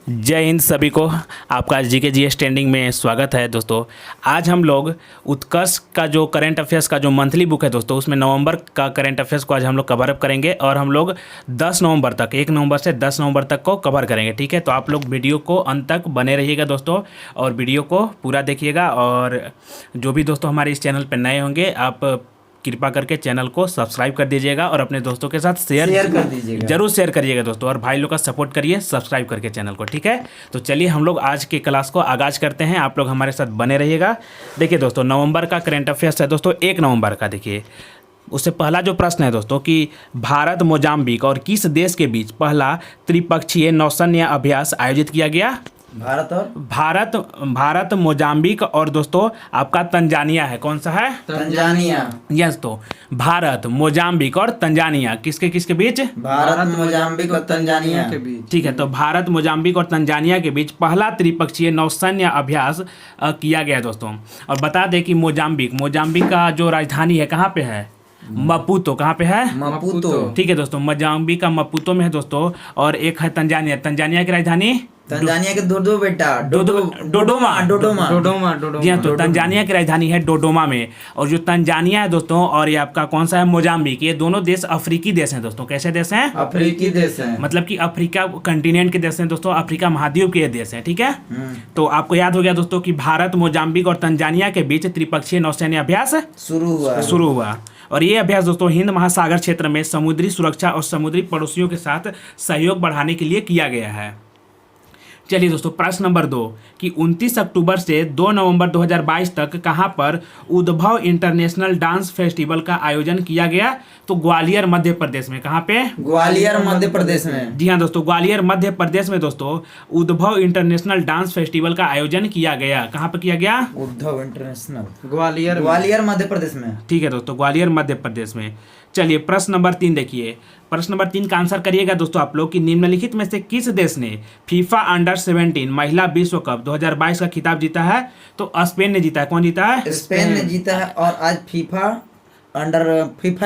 जय हिंद सभी को। आपका जीके जीएस ट्रेंडिंग में स्वागत है दोस्तों। आज हम लोग उत्कर्ष का जो करंट अफेयर्स का जो मंथली बुक है दोस्तों, उसमें नवंबर का करंट अफेयर्स को आज हम लोग कवर अप करेंगे और हम लोग 10 नवंबर तक, 1 नवंबर से 10 नवंबर तक को कवर करेंगे। ठीक है, तो आप लोग वीडियो को अंत तक बने रहिएगा दोस्तों और वीडियो को पूरा देखिएगा। और जो भी दोस्तों हमारे इस चैनल पर नए होंगे, आप कृपा करके चैनल को सब्सक्राइब कर दीजिएगा और अपने दोस्तों के साथ शेयर कर दीजिएगा, जरूर शेयर करिएगा दोस्तों। और भाई लोग का सपोर्ट करिए सब्सक्राइब करके चैनल को। ठीक है, तो चलिए हम लोग आज की क्लास को आगाज़ करते हैं। आप लोग हमारे साथ बने रहिएगा। देखिए दोस्तों, नवंबर का करंट अफेयर्स है दोस्तों, 1 नवंबर का। देखिए उससे पहला जो प्रश्न है दोस्तों कि भारत मोजाम्बिक और किस देश के बीच पहला त्रिपक्षीय नौसैन्य अभ्यास आयोजित किया गया? भारत मोजाम्बिक और दोस्तों आपका तंजानिया है। कौन सा है? तंजानिया। यस, तो भारत मोजाम्बिक और तंजानिया किसके किसके बीच? भारत मोजाम्बिक और तंजानिया के बीच। ठीक है, तो भारत मोजाम्बिक और तंजानिया के बीच पहला त्रिपक्षीय नौसैन्य अभ्यास किया गया दोस्तों। और बता दें कि मोजाम्बिक का जो राजधानी है कहाँ पे है? मपूतो। कहाँ पे है? मपूतो। ठीक है दोस्तों, मोजाम्बिक का मपूतो में है दोस्तों। और एक है तंजानिया की राजधानी तंजानिया के दो बेटा डोडोमा। जी हाँ, तो तंजानिया की राजधानी है डोडोमा में। और जो तंजानिया है दोस्तों और ये आपका कौन सा है? मोजाम्बिक। ये दोनों देश अफ्रीकी देश हैं दोस्तों। कैसे देश हैं? अफ्रीकी देश हैं। मतलब कि अफ्रीका कंटिनेंट के देश हैं दोस्तों, अफ्रीका महाद्वीप के देश हैं। ठीक है, तो आपको याद हो गया दोस्तों कि भारत मोजाम्बिक और तंजानिया के बीच त्रिपक्षीय नौसैन्य अभ्यास शुरू हुआ। और ये अभ्यास दोस्तों हिंद महासागर क्षेत्र में समुद्री सुरक्षा और समुद्री पड़ोसियों के साथ सहयोग बढ़ाने के लिए किया गया है। चलिए दोस्तों, प्रश्न नंबर 2 कि 29 अक्टूबर से 2 नवंबर 2022 तक कहां पर उद्भव इंटरनेशनल डांस फेस्टिवल का आयोजन किया गया? तो ग्वालियर मध्य प्रदेश में। कहां पे? ग्वालियर मध्य प्रदेश में। जी हाँ दोस्तों, ग्वालियर मध्य प्रदेश में दोस्तों उद्भव इंटरनेशनल डांस फेस्टिवल का आयोजन किया गया। कहाँ पे किया गया? उद्भव इंटरनेशनल ग्वालियर मध्य प्रदेश में। ठीक है दोस्तों, ग्वालियर मध्य प्रदेश में। चलिए प्रश्न नंबर 3 देखिए। प्रश्न नंबर 3 का आंसर करिएगा दोस्तों आप लोग कि निम्नलिखित में से किस देश ने फीफा अंडर 17 महिला विश्व कप 2022 का खिताब जीता है? तो स्पेन ने जीता है। कौन जीता है? स्पेन ने जीता है। और आज फीफा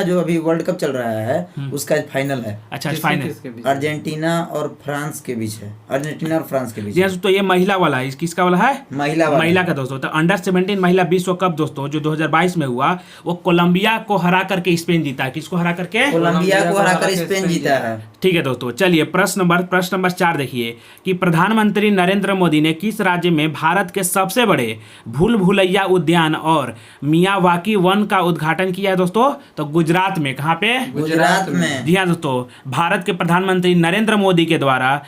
जो अभी वर्ल्ड कप चल रहा है उसका आज फाइनल है। अच्छा, फाइनल अर्जेंटीना और फ्रांस के बीच है। अर्जेंटीना और फ्रांस के बीच। जी तो ये महिला वाला है। किसका वाला है? महिला का दोस्तों। तो अंडर 17 महिला विश्व कप दोस्तों जो 2022 में हुआ, वो कोलंबिया को हरा करके स्पेन जीता है। किसको हरा करके? कोलंबिया को हराकर स्पेन जीता है। ठीक है दोस्तों, चलिए प्रश्न नंबर 4 देखिए कि प्रधानमंत्री नरेंद्र मोदी ने किस राज्य में भारत के सबसे बड़े भूल भुलैया उद्यान और मियावाकी वन का उद्घाटन किया है दोस्तों? तो गुजरात में। कहाँ पे? गुजरात में। जी हाँ दोस्तों, भारत के प्रधानमंत्री नरेंद्र मोदी के द्वारा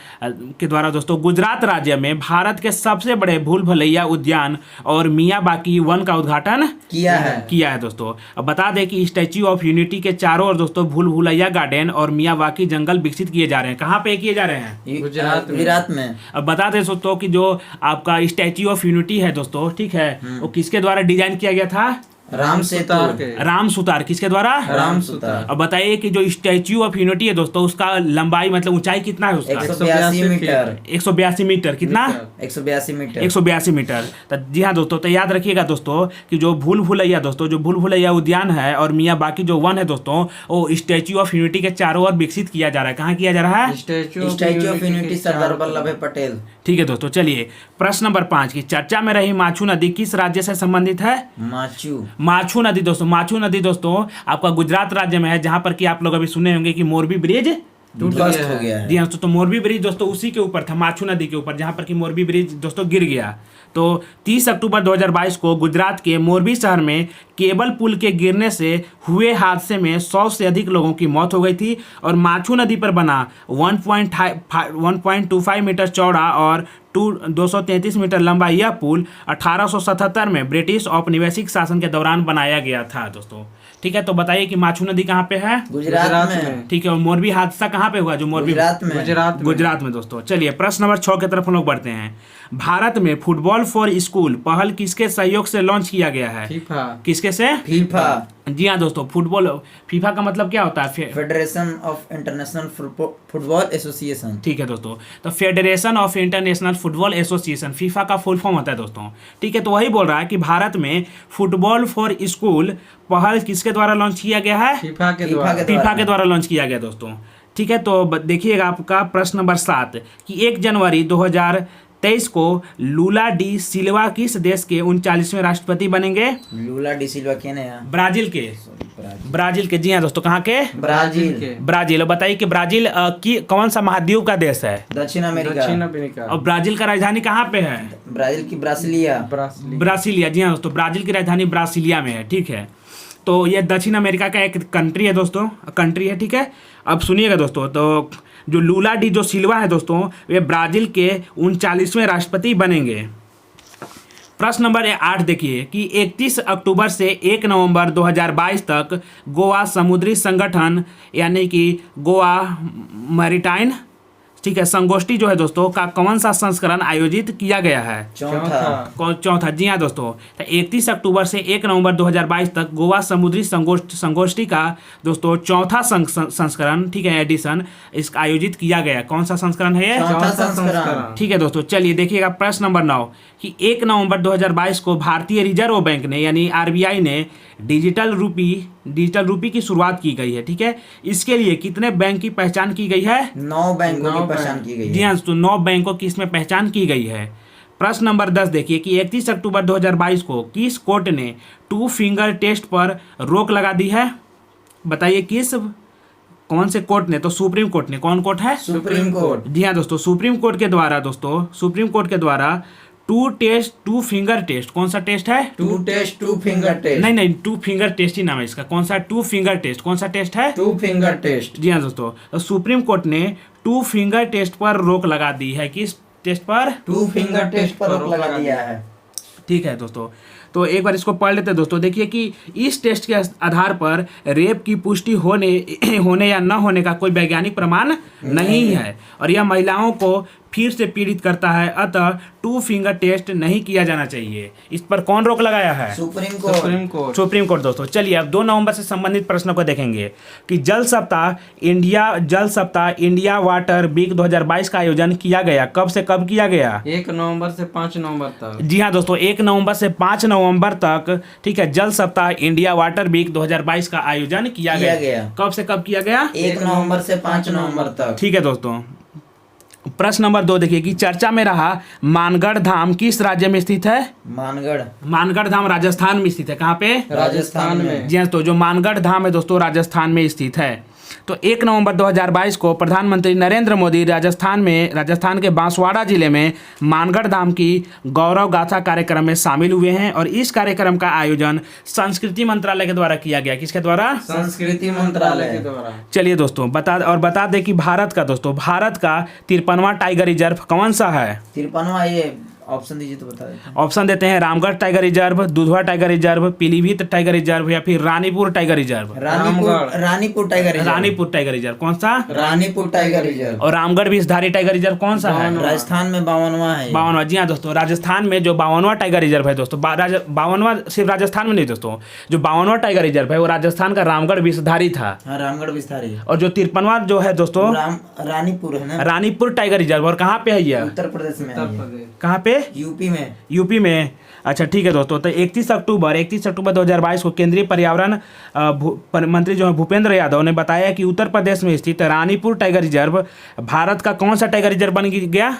दोस्तों गुजरात राज्य में भारत के सबसे बड़े भूल भुलैया उद्यान और मियावाकी वन का उद्घाटन किया है दोस्तों। अब बता दें कि स्टैच्यू ऑफ यूनिटी के चारों ओर दोस्तों भूल भुलैया गार्डन और मियावाकी जंगल विकसित किए जा रहे हैं। कहाँ पे किए जा रहे हैं? गुजरात में। अब बता दें दोस्तों कि जो आपका स्टैच्यू ऑफ यूनिटी है दोस्तों, ठीक है, वो किसके द्वारा डिजाइन किया गया था? राम सुतार। किसके द्वारा? राम सुतार। अब बताइए कि जो स्टैच्यू ऑफ यूनिटी है दोस्तों उसका लंबाई मतलब ऊंचाई कितना है उसका? 182 मीटर। 182 मीटर। कितना? 182 मीटर। तो जी हाँ दोस्तों, तो याद रखिएगा दोस्तों कि जो भूल भुलैया उद्यान है और मियावाकी जो वन है दोस्तों, वो स्टैच्यू ऑफ यूनिटी के चारों ओर विकसित किया जा रहा है। कहाँ किया जा रहा है? Statue of unity Sardar Vallabh भाई पटेल। ठीक है दोस्तों, चलिए प्रश्न नंबर 5 की चर्चा में रही माछू नदी किस राज्य से संबंधित है? माछू नदी दोस्तों आपका गुजरात राज्य में है, जहां पर कि आप लोग अभी सुने होंगे कि मोरबी ब्रिज ध्वस्त हो गया है। जी हाँ, तो मोरबी ब्रिज दोस्तों उसी के ऊपर था, माछू नदी के ऊपर, जहां पर कि मोरबी ब्रिज दोस्तों गिर गया। तो 30 अक्टूबर 2022 को गुजरात के मोरबी शहर में केबल पुल के गिरने से हुए हादसे में 100 से अधिक लोगों की मौत हो गई थी। और माछू नदी पर बना 1.25 मीटर चौड़ा और 233 मीटर लंबा यह पुल 1877 में ब्रिटिश औपनिवेशिक शासन के दौरान बनाया गया था दोस्तों। ठीक है, तो बताइए कि माछू नदी कहाँ पे है? गुजरात में। ठीक है, और मोरबी हादसा कहाँ पे हुआ? जो मोरबी गुजरात में दोस्तों। चलिए प्रश्न नंबर 6 की तरफ हम लोग बढ़ते हैं। भारत में फुटबॉल फॉर स्कूल पहल किसके सहयोग से लॉन्च किया गया है? किसके से? फीफा। जी हाँ दोस्तों, फीफा का मतलब क्या होता है? Federation of international football association. ठीक है दोस्तों, तो federation of international football association FIFA का फुल फॉर्म होता है दोस्तों। ठीक है, तो वही बोल रहा है कि भारत में फुटबॉल फॉर स्कूल पहल किसके द्वारा लॉन्च किया गया है? फीफा के द्वारा लॉन्च किया गया दोस्तों। ठीक है। तो देखिएगा आपका प्रश्न नंबर 7 कि 1 जनवरी 2023 को लूला डी सिल्वा किस देश के 39वें राष्ट्रपति बनेंगे? लूला डी सिल्वा के ने ब्राजील के। ब्राजील के, जी हाँ दोस्तों, कहाँ के? ब्राजील। ब्राजील। और बताइए कि ब्राजील की कौन सा महाद्वीप का देश है? दक्षिण अमेरिका। और ब्राजील का राजधानी कहाँ पे है? ब्राजील की ब्रासिलिया। ब्रासिलिया, जी हाँ दोस्तों, ब्राजील की राजधानी ब्रासिलिया में है, ठीक है। तो ये दक्षिण अमेरिका का एक कंट्री है दोस्तों, कंट्री है, ठीक है। अब सुनिएगा दोस्तों, तो जो लूला डी जो सिल्वा है दोस्तों, वे ब्राजील के 39वें राष्ट्रपति बनेंगे। प्रश्न नंबर 8 देखिए कि 31 अक्टूबर से 1 नवंबर 2022 तक गोवा समुद्री संगठन यानी कि गोवा मैरीटाइम, ठीक है, संगोष्ठी जो है दोस्तों का कौन सा संस्करण आयोजित किया गया है? चौथा, जी हाँ दोस्तों। तो 31 अक्टूबर से 1 नवंबर 2022 तक गोवा समुद्री संगोष्ठी का दोस्तों चौथा संस्करण, ठीक है, एडिशन इसका आयोजित किया गया। कौन सा संस्करण है ये? चौथा संस्करण। ठीक है दोस्तों, चलिए देखिएगा प्रश्न नंबर 9 कि 1 नवंबर 2022 को भारतीय रिजर्व बैंक ने यानी आरबीआई ने डिजिटल रूपी की शुरुआत की गई है, ठीक है। इसके लिए कितने बैंक की पहचान की गई है? 9 बैंकों की पहचान की गई है। जी हाँ, तो 9 बैंकों की इसमें पहचान की गई है। प्रश्न नंबर 10 देखिए कि 31 अक्टूबर 2022 को किस कोर्ट ने 2 फिंगर टेस्ट पर रोक लगा दी है? बताइए कौन से कोर्ट ने? तो सुप्रीम कोर्ट ने। कौन कोर्ट है? Supreme court. जी हाँ दोस्तों, सुप्रीम कोर्ट के द्वारा 2 फिंगर टेस्ट, कौन सा टेस्ट है? 2 फिंगर टेस्ट। नहीं, 2 फिंगर टेस्ट ही नाम है इसका। कौन सा 2 फिंगर टेस्ट? कौन सा टेस्ट है? 2 फिंगर टेस्ट। जी हाँ दोस्तों, तो सुप्रीम कोर्ट ने 2 फिंगर टेस्ट पर रोक लगा दी है। किस टेस्ट पर? 2 फिंगर टेस्ट पर रोक लगा दिया है। ठीक है दोस्तों, तो एक बार इसको पढ़ लेते हैं दोस्तों। देखिए कि इस टेस्ट के आधार पर रेप की पुष्टि होने या न होने का कोई वैज्ञानिक प्रमाण नहीं है और यह महिलाओं को फिर से पीड़ित करता है, अतः 2 फिंगर टेस्ट नहीं किया जाना चाहिए। इस पर कौन रोक लगाया है? सुप्रीम कोर्ट दोस्तों। चलिए अब 2 नवंबर से संबंधित प्रश्नों को देखेंगे कि जल सप्ताह इंडिया वाटर वीक 2022 का आयोजन किया गया। कब से कब किया गया? 1 नवंबर से 5 नवंबर तक। जी हाँ दोस्तों, 1 नवंबर से 5 नवंबर तक, ठीक है, जल सप्ताह इंडिया वाटर वीक 2022 का आयोजन किया गया। कब से कब किया गया? 1 नवंबर से 5 नवंबर तक। ठीक है दोस्तों। प्रश्न नंबर 2 देखिए कि चर्चा में रहा मानगढ़ धाम किस राज्य में स्थित है? मानगढ़ धाम राजस्थान में स्थित है। कहाँ पे? राजस्थान में। जी हाँ, तो जो मानगढ़ धाम है दोस्तों राजस्थान में स्थित है। तो 1 नवंबर 2022 को प्रधानमंत्री नरेंद्र मोदी राजस्थान के बांसवाड़ा जिले में मानगढ़ धाम की गौरव गाथा कार्यक्रम में शामिल हुए हैं और इस कार्यक्रम का आयोजन संस्कृति मंत्रालय के द्वारा किया गया। किसके द्वारा? संस्कृति मंत्रालय के द्वारा। चलिए दोस्तों बता दें कि भारत का 53वां टाइगर रिजर्व कौन सा है? 53वां, ये ऑप्शन दीजिए तो बता देते हैं। ऑप्शन देते हैं Ramgarh tiger reserve, Dudhwa tiger reserve, Pilibhit tiger reserve या फिर Ranipur tiger reserve. Ranipur tiger reserve कौन सा? Ranipur tiger reserve. और रामगढ़ विषधारी टाइगर रिजर्व कौन सा है? राजस्थान में 52वां है। 52वां, जी हाँ दोस्तों, राजस्थान में जो 52वां टाइगर रिजर्व है दोस्तों, 52वां सिर्फ राजस्थान में नहीं दोस्तों, जो 52वां टाइगर रिजर्व है वो राजस्थान का रामगढ़ विषधारी था। रामगढ़ विषधारी। और जो 53वां जो है दोस्तों रानीपुर है ना? Ranipur tiger reserve. और कहाँ पे है ये? उत्तर प्रदेश में। कहाँ पे? यूपी में। अच्छा ठीक है दोस्तों, तो 31 अक्टूबर 2022 को केंद्रीय पर्यावरण मंत्री जो है भूपेंद्र यादव ने बताया कि उत्तर प्रदेश में स्थित रानीपुर टाइगर रिजर्व भारत का कौन सा टाइगर रिजर्व बन गया?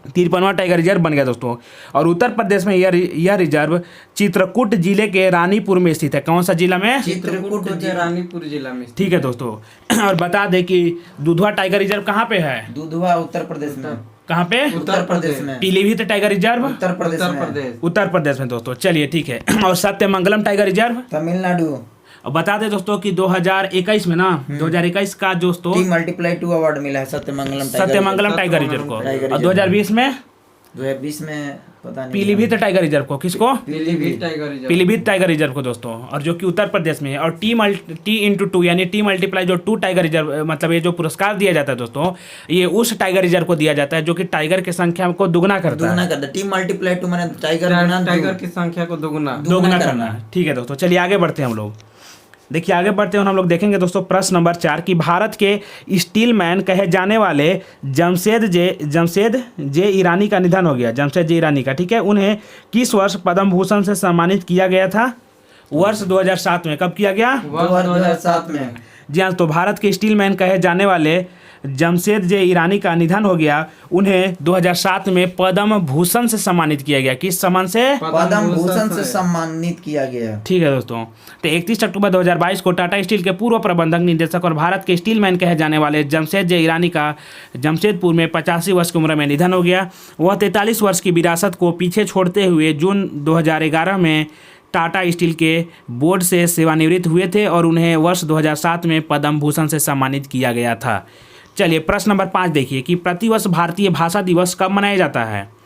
53वां टाइगर रिजर्व बन गया दोस्तों। और उत्तर प्रदेश में यह रिजर्व चित्रकूट जिले के रानीपुर में स्थित है। कौन सा जिला में? चित्रकूट रानीपुर जिला में। ठीक है दोस्तों। और बता दें कि दुधवा टाइगर रिजर्व कहाँ पे है? दुधवा उत्तर प्रदेश में। कहाँ पे? उत्तर प्रदेश में। पीलीभीत टाइगर रिजर्व उत्तर प्रदेश में दोस्तों। चलिए ठीक है। और सत्यमंगलम टाइगर रिजर्व तमिलनाडु। और बता दें दोस्तों कि 2021 में ना 2021 का दोस्तों T+2 अवार्ड मिला है सत्यमंगलम टाइगर रिजर्व को। और 2020 में पता नहीं पीलीभीत टाइगर रिजर्व को। किसको? पीलीभीत टाइगर रिजर्व को दोस्तों। और जो कि उत्तर प्रदेश में है। और T×2 यानी T जो 2 टाइगर रिजर्व, मतलब ये जो पुरस्कार दिया जाता है दोस्तों, ये उस टाइगर रिजर्व को दिया जाता है जो कि टाइगर की संख्या को दुगना करता है। T×2 माने टाइगर की संख्या को दुगना करना। ठीक है दोस्तों, चलिए आगे बढ़ते हैं हम लोग। देखिए आगे बढ़ते हैं हम लोग देखेंगे दोस्तों प्रश्न नंबर 4 कि भारत के स्टील मैन कहे जाने वाले जमशेद जे ईरानी का निधन हो गया। जमशेद जे ईरानी का, ठीक है। उन्हें किस वर्ष पद्म भूषण से सम्मानित किया गया था? वर्ष 2007 में। कब किया गया? 2007 में। जी हाँ, तो भारत के स्टील मैन कहे जाने वाले जमशेद जे ईरानी का निधन हो गया। उन्हें 2007 में पद्म भूषण से सम्मानित किया गया। किस सम्मान से? पद्म भूषण से सम्मानित किया गया। ठीक है दोस्तों, तो 31 अक्टूबर 2022 को टाटा स्टील के पूर्व प्रबंधक निदेशक और भारत के स्टील मैन कहे जाने वाले जमशेद जे ईरानी का जमशेदपुर में 85 वर्ष की उम्र में निधन हो गया। वह 43 वर्ष की विरासत को पीछे छोड़ते हुए जून 2011 में टाटा स्टील के बोर्ड से सेवानिवृत्त हुए थे और उन्हें वर्ष 2007 में पद्म भूषण से सम्मानित किया गया था। चलिए प्रश्न नंबर 5 देखिए कि प्रतिवर्ष भारतीय भाषा दिवस कब मनाया जाता है?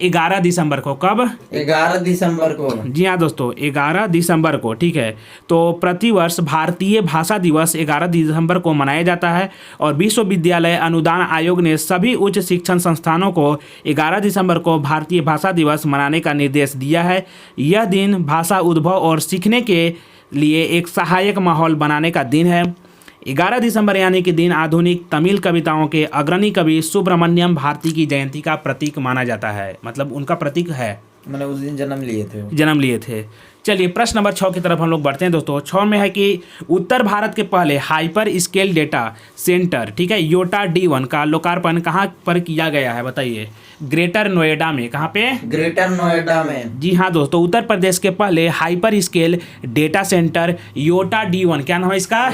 11 दिसंबर को। कब? 11 दिसंबर को। जी हाँ दोस्तों, 11 दिसंबर को। ठीक है, तो प्रतिवर्ष भारतीय भाषा दिवस 11 दिसंबर को मनाया जाता है और विश्वविद्यालय अनुदान आयोग ने सभी उच्च शिक्षण संस्थानों को 11 दिसंबर को भारतीय भाषा दिवस मनाने का निर्देश दिया है। यह दिन भाषा उद्भव और सीखने के लिए एक सहायक माहौल बनाने का दिन है। 11 दिसंबर यानी कि दिन आधुनिक तमिल कविताओं के अग्रणी कवि सुब्रमण्यम भारती की जयंती का प्रतीक माना जाता है। मतलब उनका प्रतीक है, मैंने उस दिन जन्म लिए थे। चलिए प्रश्न नंबर 6 की तरफ हम लोग बढ़ते हैं दोस्तों। 6 में है कि उत्तर भारत के पहले हाइपर स्केल डेटा सेंटर, ठीक है, योटा D1 का लोकार्पण कहाँ पर किया गया है? बताइए। ग्रेटर नोएडा में। कहाँ पे? ग्रेटर नोएडा में। जी हाँ दोस्तों, उत्तर प्रदेश के पहले hyper scale data center Yotta D1, क्या नाम है इसका?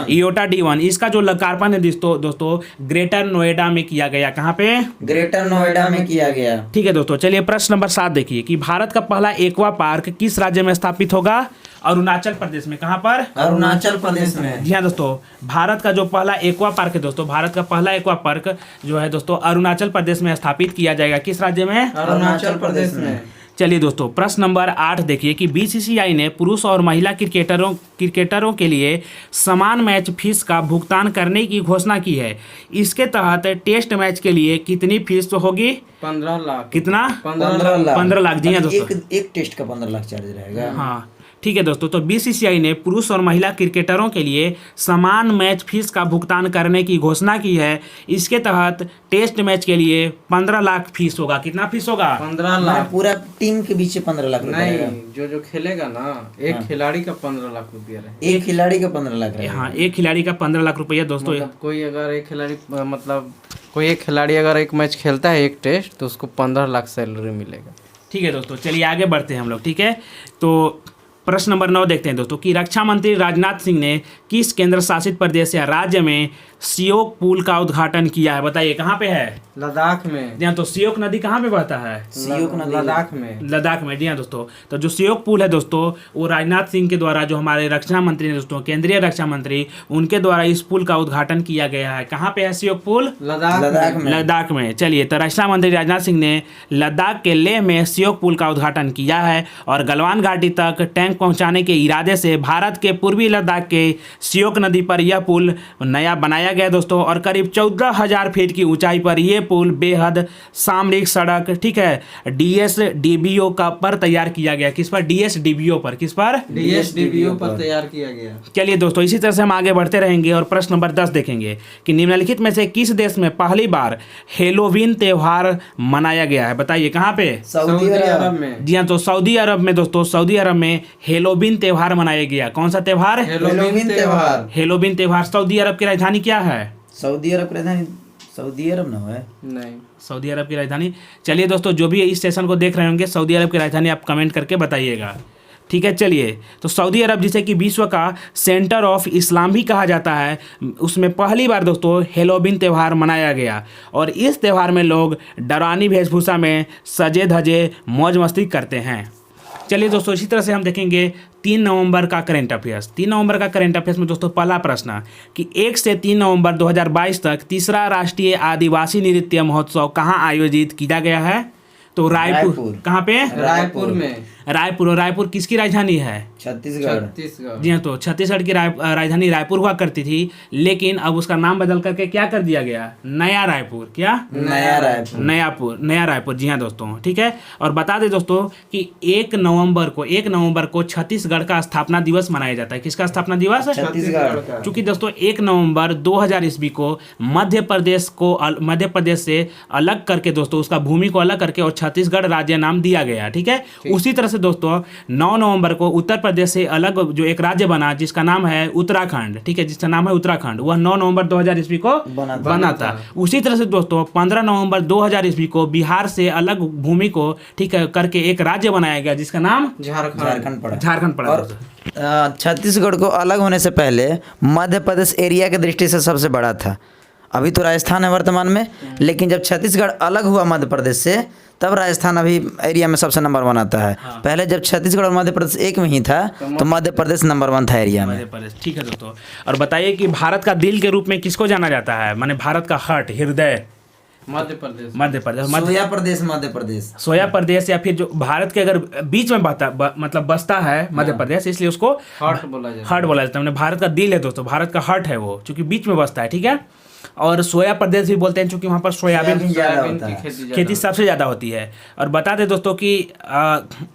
Yotta D1। इसका जो लोकार्पण है दोस्तों ग्रेटर नोएडा में किया गया। कहाँ पे? ग्रेटर नोएडा में किया गया। ठीक है दोस्तों, चलिए प्रश्न नंबर 7 देखिए कि भारत का पहला एक्वा पार्क किस राज्य में स्थापित होगा? अरुणाचल प्रदेश में। कहाँ पर? अरुणाचल प्रदेश में। जी हाँ दोस्तों, भारत का जो पहला एक्वा पार्क है दोस्तों, भारत का पहला एक्वा पार्क जो है दोस्तों अरुणाचल प्रदेश में स्थापित किया जाएगा। किस राज्य में? अरुणाचल प्रदेश में। चलिए दोस्तों प्रश्न नंबर 8 देखिए कि बीसीसीआई ने पुरुष और महिला क्रिकेटरों के लिए समान मैच फीस का भुगतान करने की घोषणा की है। इसके तहत टेस्ट मैच के लिए कितनी फीस होगी? 15 लाख। कितना? 15 लाख। जी हाँ दोस्तों, एक टेस्ट का 15 लाख चार्ज रहेगा। हाँ ठीक है दोस्तों, तो बीसीसीआई ने पुरुष और महिला क्रिकेटरों के लिए समान मैच फीस का भुगतान करने की घोषणा की है। इसके तहत टेस्ट मैच के लिए 15 लाख फीस होगा। कितना फीस होगा? 15 लाख। पूरा टीम के बीच 15 लाख नहीं, जो खेलेगा ना, एक खिलाड़ी का 15 लाख रुपया रहे। एक खिलाड़ी का 15 लाख रहेगा। हाँ, एक खिलाड़ी का 15 लाख रुपया दोस्तों। मतलब कोई एक खिलाड़ी अगर एक मैच खेलता है, एक टेस्ट, तो उसको 15 लाख सैलरी मिलेगा। ठीक है दोस्तों, चलिए आगे बढ़ते हैं हम लोग। ठीक है, तो प्रश्न नंबर 9 देखते हैं दोस्तों कि रक्षा मंत्री राजनाथ सिंह ने किस केंद्र शासित प्रदेश या राज्य में सियोक पुल का उद्घाटन किया है? बताइए। कहाँ पे है? लद्दाख में। जी हाँ, तो सियोक नदी कहाँ पे बहता है? सियोक नदी लद्दाख में। लद्दाख में। जी हाँ दोस्तों, तो जो सियोक पुल है दोस्तों, वो राजनाथ सिंह के द्वारा, जो हमारे रक्षा मंत्री हैं दोस्तों, केंद्रीय रक्षा मंत्री, उनके द्वारा इस पुल का उद्घाटन किया गया है। कहाँ पे है सियोक पुल? लद्दाख में। चलिए, तो रक्षा मंत्री राजनाथ सिंह ने लद्दाख के लेह में सियोक पुल का उद्घाटन किया है और गलवान घाटी तक टैंक पहुंचाने के इरादे से भारत के पूर्वी लद्दाख के सियोक नदी पर यह पुल नया बनाया गया दोस्तों और करीब 14,000 फीट की ऊंचाई पर यह पुल बेहद सामरिक सड़क, ठीक है, DSDBO का पर तैयार किया गया। किस पर? DSDBO पर। किस पर? DSDBO पर तैयार किया गया। चलिए दोस्तों, इसी तरह से हम आगे बढ़ते रहेंगे और प्रश्न नंबर 10 देखेंगे कि निम्नलिखित में से किस देश में पहली बार हेलोवीन त्योहार मनाया गया है? बताइए। कहाँ पे? सऊदी अरब में। जी हाँ, तो सऊदी अरब में दोस्तों, सऊदी अरब में हेलोवीन त्योहार मनाया गया। कौन सा त्योहार? हेलोवीन त्योहार। हेलोवीन त्योहार। सऊदी अरब की राजधानी क्या है? सऊदी अरब की राजधानी सऊदी अरब ना है? नहीं, सऊदी अरब की राजधानी। चलिए दोस्तों, जो भी इस सेशन को देख रहे होंगे, सऊदी अरब की राजधानी आप कमेंट करके बताइएगा। ठीक है, चलिए, तो सऊदी अरब, जिसे कि विश्व का सेंटर ऑफ इस्लाम भी कहा जाता है, उसमें पहली बार दोस्तों हेलोवीन त्यौहार मनाया गया और इस त्यौहार में लोग डरावनी वेशभूषा में सजे धजे मौज मस्ती करते हैं। चलिए दोस्तों, इसी तरह से हम देखेंगे 3 नवंबर का करंट अफेयर्स। 3 नवंबर का करंट अफेयर्स में दोस्तों पहला प्रश्न कि 1 से 3 नवंबर 2022 तक तीसरा राष्ट्रीय आदिवासी नृत्य महोत्सव कहाँ आयोजित किया गया है? तो रायपुर। कहाँ पे? रायपुर में। रायपुर किसकी राजधानी है? छत्तीसगढ़। जी हाँ, तो छत्तीसगढ़ की राजधानी रायपुर हुआ करती थी, लेकिन अब उसका नाम बदल करके क्या कर दिया गया? नया रायपुर। क्या? नया रायपुर। जी हाँ दोस्तों, ठीक है। और बता दें दोस्तों कि 1 नवंबर को छत्तीसगढ़ का स्थापना दिवस मनाया जाता है। किसका स्थापना दिवस? छत्तीसगढ़। चूंकि दोस्तों 1 नवंबर 2000 ईस्वी को मध्य प्रदेश से अलग करके दोस्तों, उसका भूमि को अलग करके और छत्तीसगढ़ राज्य नाम दिया गया। ठीक है, उसी तरह से से दोस्तों 9 नवंबर को उत्तर प्रदेश से अलग जो एक राज्य बना जिसका नाम है उत्तराखंड, ठीक है, जिसका नाम है उत्तराखंड, वह 9 नवंबर 2000 ईस्वी को बना था। उसी तरह से दोस्तों 15 नवंबर 2000 ईस्वी को बिहार से अलग भूमि को, ठीक है, करके एक राज्य बनाया गया जिसका नाम झारखंड पड़ा। और छत्तीसगढ़ को अलग होने से पहले मध्य प्रदेश एरिया की दृष्टि से सबसे बड़ा था। अभी तो राजस्थान है वर्तमान में, लेकिन जब छत्तीसगढ़ अलग हुआ मध्य प्रदेश से तब राजस्थान अभी एरिया में सबसे नंबर 1 आता है। पहले जब छत्तीसगढ़ और मध्य प्रदेश एक में ही था तो मध्य प्रदेश नंबर 1 था एरिया में। मध्य प्रदेश, ठीक है दोस्तों। और बताइए कि भारत का दिल के रूप में किसको जाना जाता है, माने भारत का हार्ट, हृदय? मध्य प्रदेश सोया प्रदेश, या फिर जो भारत के अगर बीच में मतलब बसता है मध्य प्रदेश, इसलिए उसको हार्ट बोला जाता है। भारत का दिल है दोस्तों, भारत का हार्ट है वो, क्योंकि बीच में बसता है, ठीक है। और सोया प्रदेश भी बोलते हैं क्योंकि वहाँ पर सोयाबीन की खेती सबसे ज़्यादा होती है। और बता दें दोस्तों कि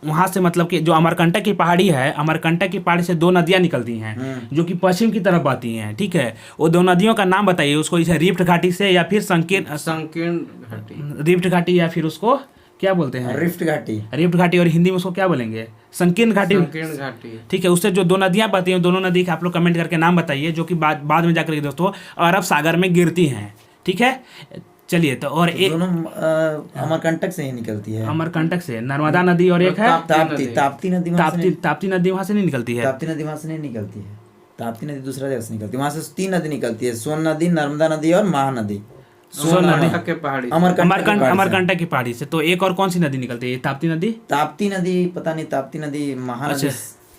वहाँ से मतलब कि जो अमरकंटक की पहाड़ी है, अमरकंटक की पहाड़ी से 2 नदियाँ निकलती हैं जो कि पश्चिम की तरफ बहती हैं, ठीक है। वो 2 नदियों का नाम बताइए उसको, इसे रिफ्ट घाटी से या फिर संकीर्ण रिफ्ट घाटी, या फिर उसको क्या बोलते हैं? रिफ्ट घाटी। और हिंदी में उसको क्या बोलेंगे? संकीर्ण घाटी, ठीक है। उससे जो 2 नदियां बहती हैं, दोनों नदी का आप लोग कमेंट करके नाम बताइए, जो कि बाद में जाकर के दोस्तों अरब सागर में गिरती हैं, ठीक है। चलिए, तो और एक अमरकंटक से ही निकलती है, अमरकंटक से नर्मदा नदी, और एक है ताप्ती नदी वहाँ से नहीं निकलती है। ताप्ती नदी वहाँ से नहीं निकलती है, ताप्ती नदी दूसरा जगह से निकलती है। वहाँ से 3 नदी निकलती है, सोन नदी, नर्मदा नदी और महानदी। अमरकंटक के पहाड़ी, अमरकंटक की पहाड़ी से। तो एक और कौन सी नदी निकलती है? ताप्ती नदी पता नहीं, ताप्ती नदी, महानदी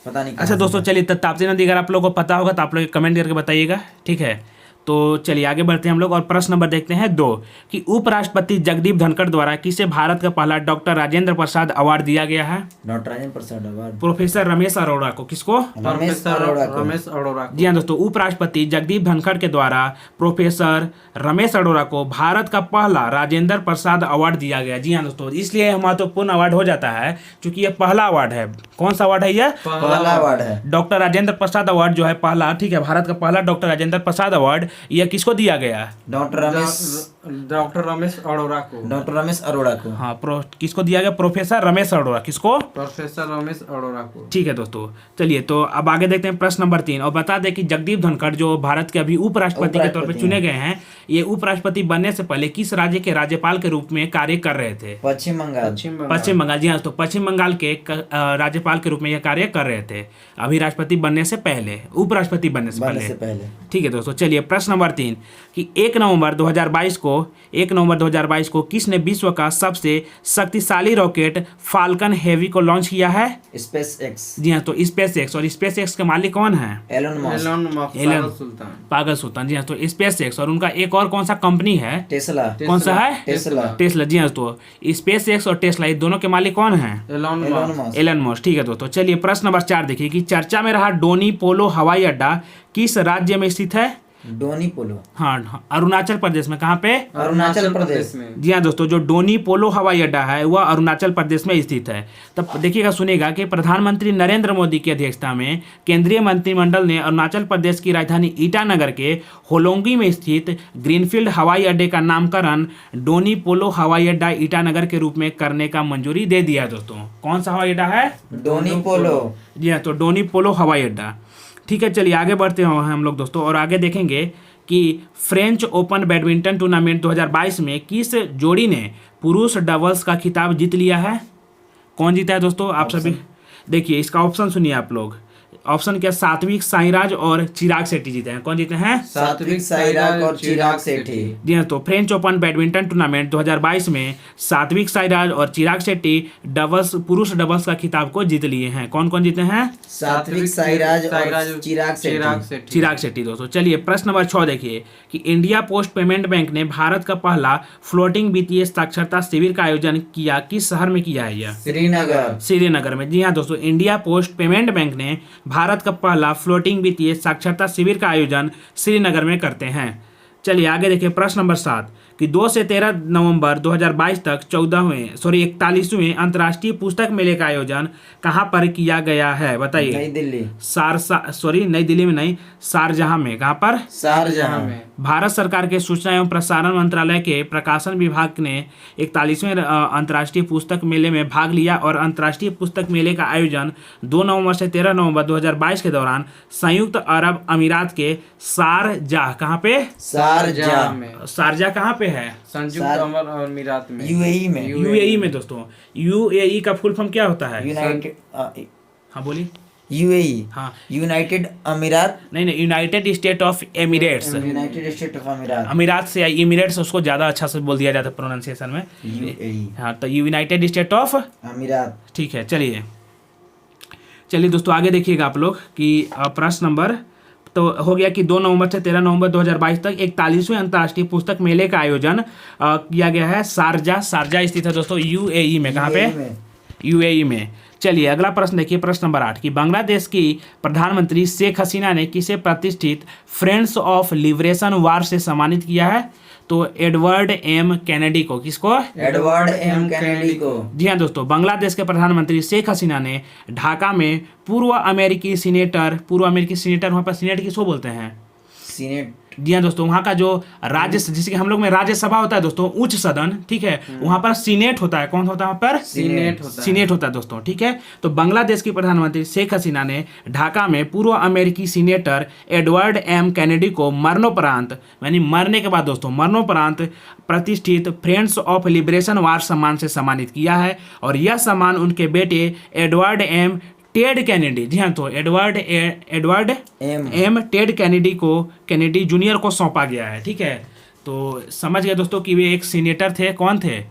पता नहीं। अच्छा दोस्तों, चलिए, ताप्ती नदी अगर आप लोगों को पता होगा तो आप लोग कमेंट करके बताइएगा, ठीक है। तो चलिए आगे बढ़ते हैं हम लोग और प्रश्न नंबर देखते हैं 2 कि उपराष्ट्रपति जगदीप धनखड़ द्वारा किसे भारत का पहला डॉक्टर राजेंद्र प्रसाद अवार्ड दिया गया है? Doctor Rajendra Prasad award professor Ramesh Arora को। किसको? रमेश अरोड़ा। जी हाँ दोस्तों, उपराष्ट्रपति जगदीप धनखड़ के द्वारा प्रोफेसर रमेश अरोड़ा को भारत का पहला राजेंद्र प्रसाद अवार्ड दिया गया। जी हाँ दोस्तों, इसलिए महत्वपूर्ण अवार्ड हो जाता है क्योंकि यह पहला अवार्ड है। कौन सा अवार्ड है? यह पहला अवार्ड है, डॉक्टर राजेंद्र प्रसाद अवार्ड जो है पहला, ठीक है, भारत का पहला डॉक्टर राजेंद्र प्रसाद अवार्ड यह किसको दिया गया? डॉक्टर रमेश अरोड़ा को। हाँ, किसको दिया गया? प्रोफेसर रमेश अरोड़ा। किसको? प्रोफेसर रमेश अरोड़ा को। ठीक है दोस्तों, चलिए तो अब आगे देखते हैं प्रश्न नंबर 3। और बता दें कि जगदीप धनखड़ जो भारत के अभी उपराष्ट्रपति के तौर पर चुने गए हैं, ये उपराष्ट्रपति बनने से पहले किस राज्य के राज्यपाल के रूप में कार्य कर रहे थे? पश्चिम बंगाल। जी हाँ, तो पश्चिम बंगाल के राज्यपाल के रूप में यह कार्य कर रहे थे अभी राष्ट्रपति बनने से पहले, उपराष्ट्रपति बनने से पहले। ठीक है दोस्तों, चलिए प्रश्न नंबर 3 कि 1 नवंबर 2022 को किसने विश्व का सबसे शक्तिशाली रॉकेट फाल्कन हेवी को लॉन्च किया है? SpaceX. जी हाँ, तो स्पेस एक्स। और स्पेस एक्स के मालिक कौन है? एलन मस्क, पागल सुल्तान। जी हाँ, तो स्पेस एक्स। और उनका एक और कौन सा कंपनी है? टेस्ला। कौन सा है? टेस्ला। जी हाँ, तो स्पेस एक्स और टेस्ला ये दोनों के मालिक कौन है? Elon Musk. ठीक है दोस्तों, चलिए प्रश्न नंबर 4 देखिए कि चर्चा में रहा डोनी पोलो हवाई अड्डा किस राज्य में स्थित है? डोनी पोलो, हाँ, अरुणाचल प्रदेश में। कहाँ पे? अरुणाचल प्रदेश में। जी हाँ दोस्तों, जो डोनी पोलो हवाई अड्डा है वह अरुणाचल प्रदेश में स्थित है। तब देखिएगा, सुनिएगा कि प्रधानमंत्री नरेंद्र मोदी की अध्यक्षता में केंद्रीय मंत्रिमंडल ने अरुणाचल प्रदेश की राजधानी ईटानगर के होलोंगी में स्थित ग्रीनफील्ड हवाई अड्डे का नामकरण डोनी पोलो हवाई अड्डा ईटानगर के रूप में करने का मंजूरी दे दिया। दोस्तों कौन सा हवाई अड्डा है? डोनी पोलो। जी हाँ, तो डोनी पोलो हवाई अड्डा। ठीक है, चलिए आगे बढ़ते हैं हम लोग दोस्तों और आगे देखेंगे कि फ्रेंच ओपन बैडमिंटन टूर्नामेंट 2022 में किस जोड़ी ने पुरुष डबल्स का खिताब जीत लिया है? कौन जीता है दोस्तों? आप सभी देखिए, इसका ऑप्शन सुनिए आप लोग। ऑप्शन क्या? सात्विक साईराज और चिराग शेट्टी जीते हैं। कौन जीते हैं? सात्विक साईराज और चिराग शेट्टी। जी हाँ, तो फ्रेंच ओपन बैडमिंटन टूर्नामेंट 2022 में सात्विक साईराज और चिराग शेट्टी डबल्स, पुरुष डबल्स का खिताब को जीत लिए हैं। कौन कौन जीते हैं? सात्विक साईराज और चिराग शेट्टी। दोस्तों चलिए प्रश्न नंबर 6 देखिए कि इंडिया पोस्ट पेमेंट बैंक ने भारत का पहला फ्लोटिंग वित्तीय साक्षरता शिविर का आयोजन किया, किस शहर में किया है यह? श्रीनगर में। जी हाँ दोस्तों, इंडिया पोस्ट पेमेंट बैंक ने भारत का पहला फ्लोटिंग वित्तीय साक्षरता शिविर का आयोजन श्रीनगर में करते हैं। चलिए आगे देखिए प्रश्न नंबर 7 कि 2 से 13 नवंबर 2022 तक 41वें अंतर्राष्ट्रीय पुस्तक मेले का आयोजन कहाँ पर किया गया है? बताइए। नई दिल्ली। नई दिल्ली में नहीं, शारजाह में। कहाँ पर? शारजाह में। भारत सरकार के सूचना एवं प्रसारण मंत्रालय के प्रकाशन विभाग ने 41वें अंतर्राष्ट्रीय पुस्तक मेले में भाग लिया और अंतर्राष्ट्रीय पुस्तक मेले का आयोजन 2 नवंबर से 13 नवंबर 2022 के दौरान संयुक्त अरब अमीरात के शारजाह, कहाँ पे? शारजाह कहाँ पे है? संयुक्त अरब अमीरात में, यूएई में। यूएई में दोस्तों। यूएई का फुल फॉर्म क्या होता है? यूनाइटेड हाँ बोलिए। यूएई, हाँ, यूनाइटेड अमीरात, नहीं, United state of Emirates. United state of अमीरात, अमीरात से एमिरेट्स उसको ज़्यादा अच्छा से बोल दिया जाता है प्रोनाउंसिएशन में। यूएई, हाँ, तो यूनाइटेड स्टेट ऑफ अमीरात। ठीक है, चलिए दोस्तों आगे देखिएगा आप लोग कि प्रश्न नंबर तो हो गया कि 2 नवंबर से 13 नवंबर 2022 तक 41वें अंतर्राष्ट्रीय पुस्तक मेले का आयोजन किया गया है शारजाह स्थित है दोस्तों यूएई में। कहाँ पे? यूएई में। चलिए अगला प्रश्न देखिए, प्रश्न नंबर 8 कि बांग्लादेश की प्रधानमंत्री शेख हसीना ने किसे प्रतिष्ठित फ्रेंड्स ऑफ लिबरेशन वार से सम्मानित किया है? तो एडवर्ड एम कैनेडी को। किसको? एडवर्ड एम कैनेडी को। जी हाँ दोस्तों, बांग्लादेश के प्रधानमंत्री शेख हसीना ने ढाका में पूर्व अमेरिकी सीनेटर वहाँ पर सीनेट किसको बोलते हैं? सीनेट। जी हाँ दोस्तों, वहाँ का जो राज्य, जिसके हम लोग में राज्यसभा होता है दोस्तों, उच्च सदन, ठीक है, वहाँ पर सीनेट होता है। कौन होता है वहाँ पर? सीनेट होता है दोस्तों, ठीक है। तो बांग्लादेश की प्रधानमंत्री शेख हसीना ने ढाका में पूर्व अमेरिकी सीनेटर एडवर्ड एम कैनेडी को मरणोपरांत, यानी मरने के बाद दोस्तों, मरणोपरांत प्रतिष्ठित फ्रेंड्स ऑफ लिबरेशन वार सम्मान से सम्मानित किया है और यह सम्मान उनके बेटे एडवर्ड एम टेड कैनेडी, जी हाँ, तो Edward M Ted Kennedy junior को सौंपा गया है, ठीक है। तो समझ गए दोस्तों कि वे एक सीनेटर थे। कौन थे?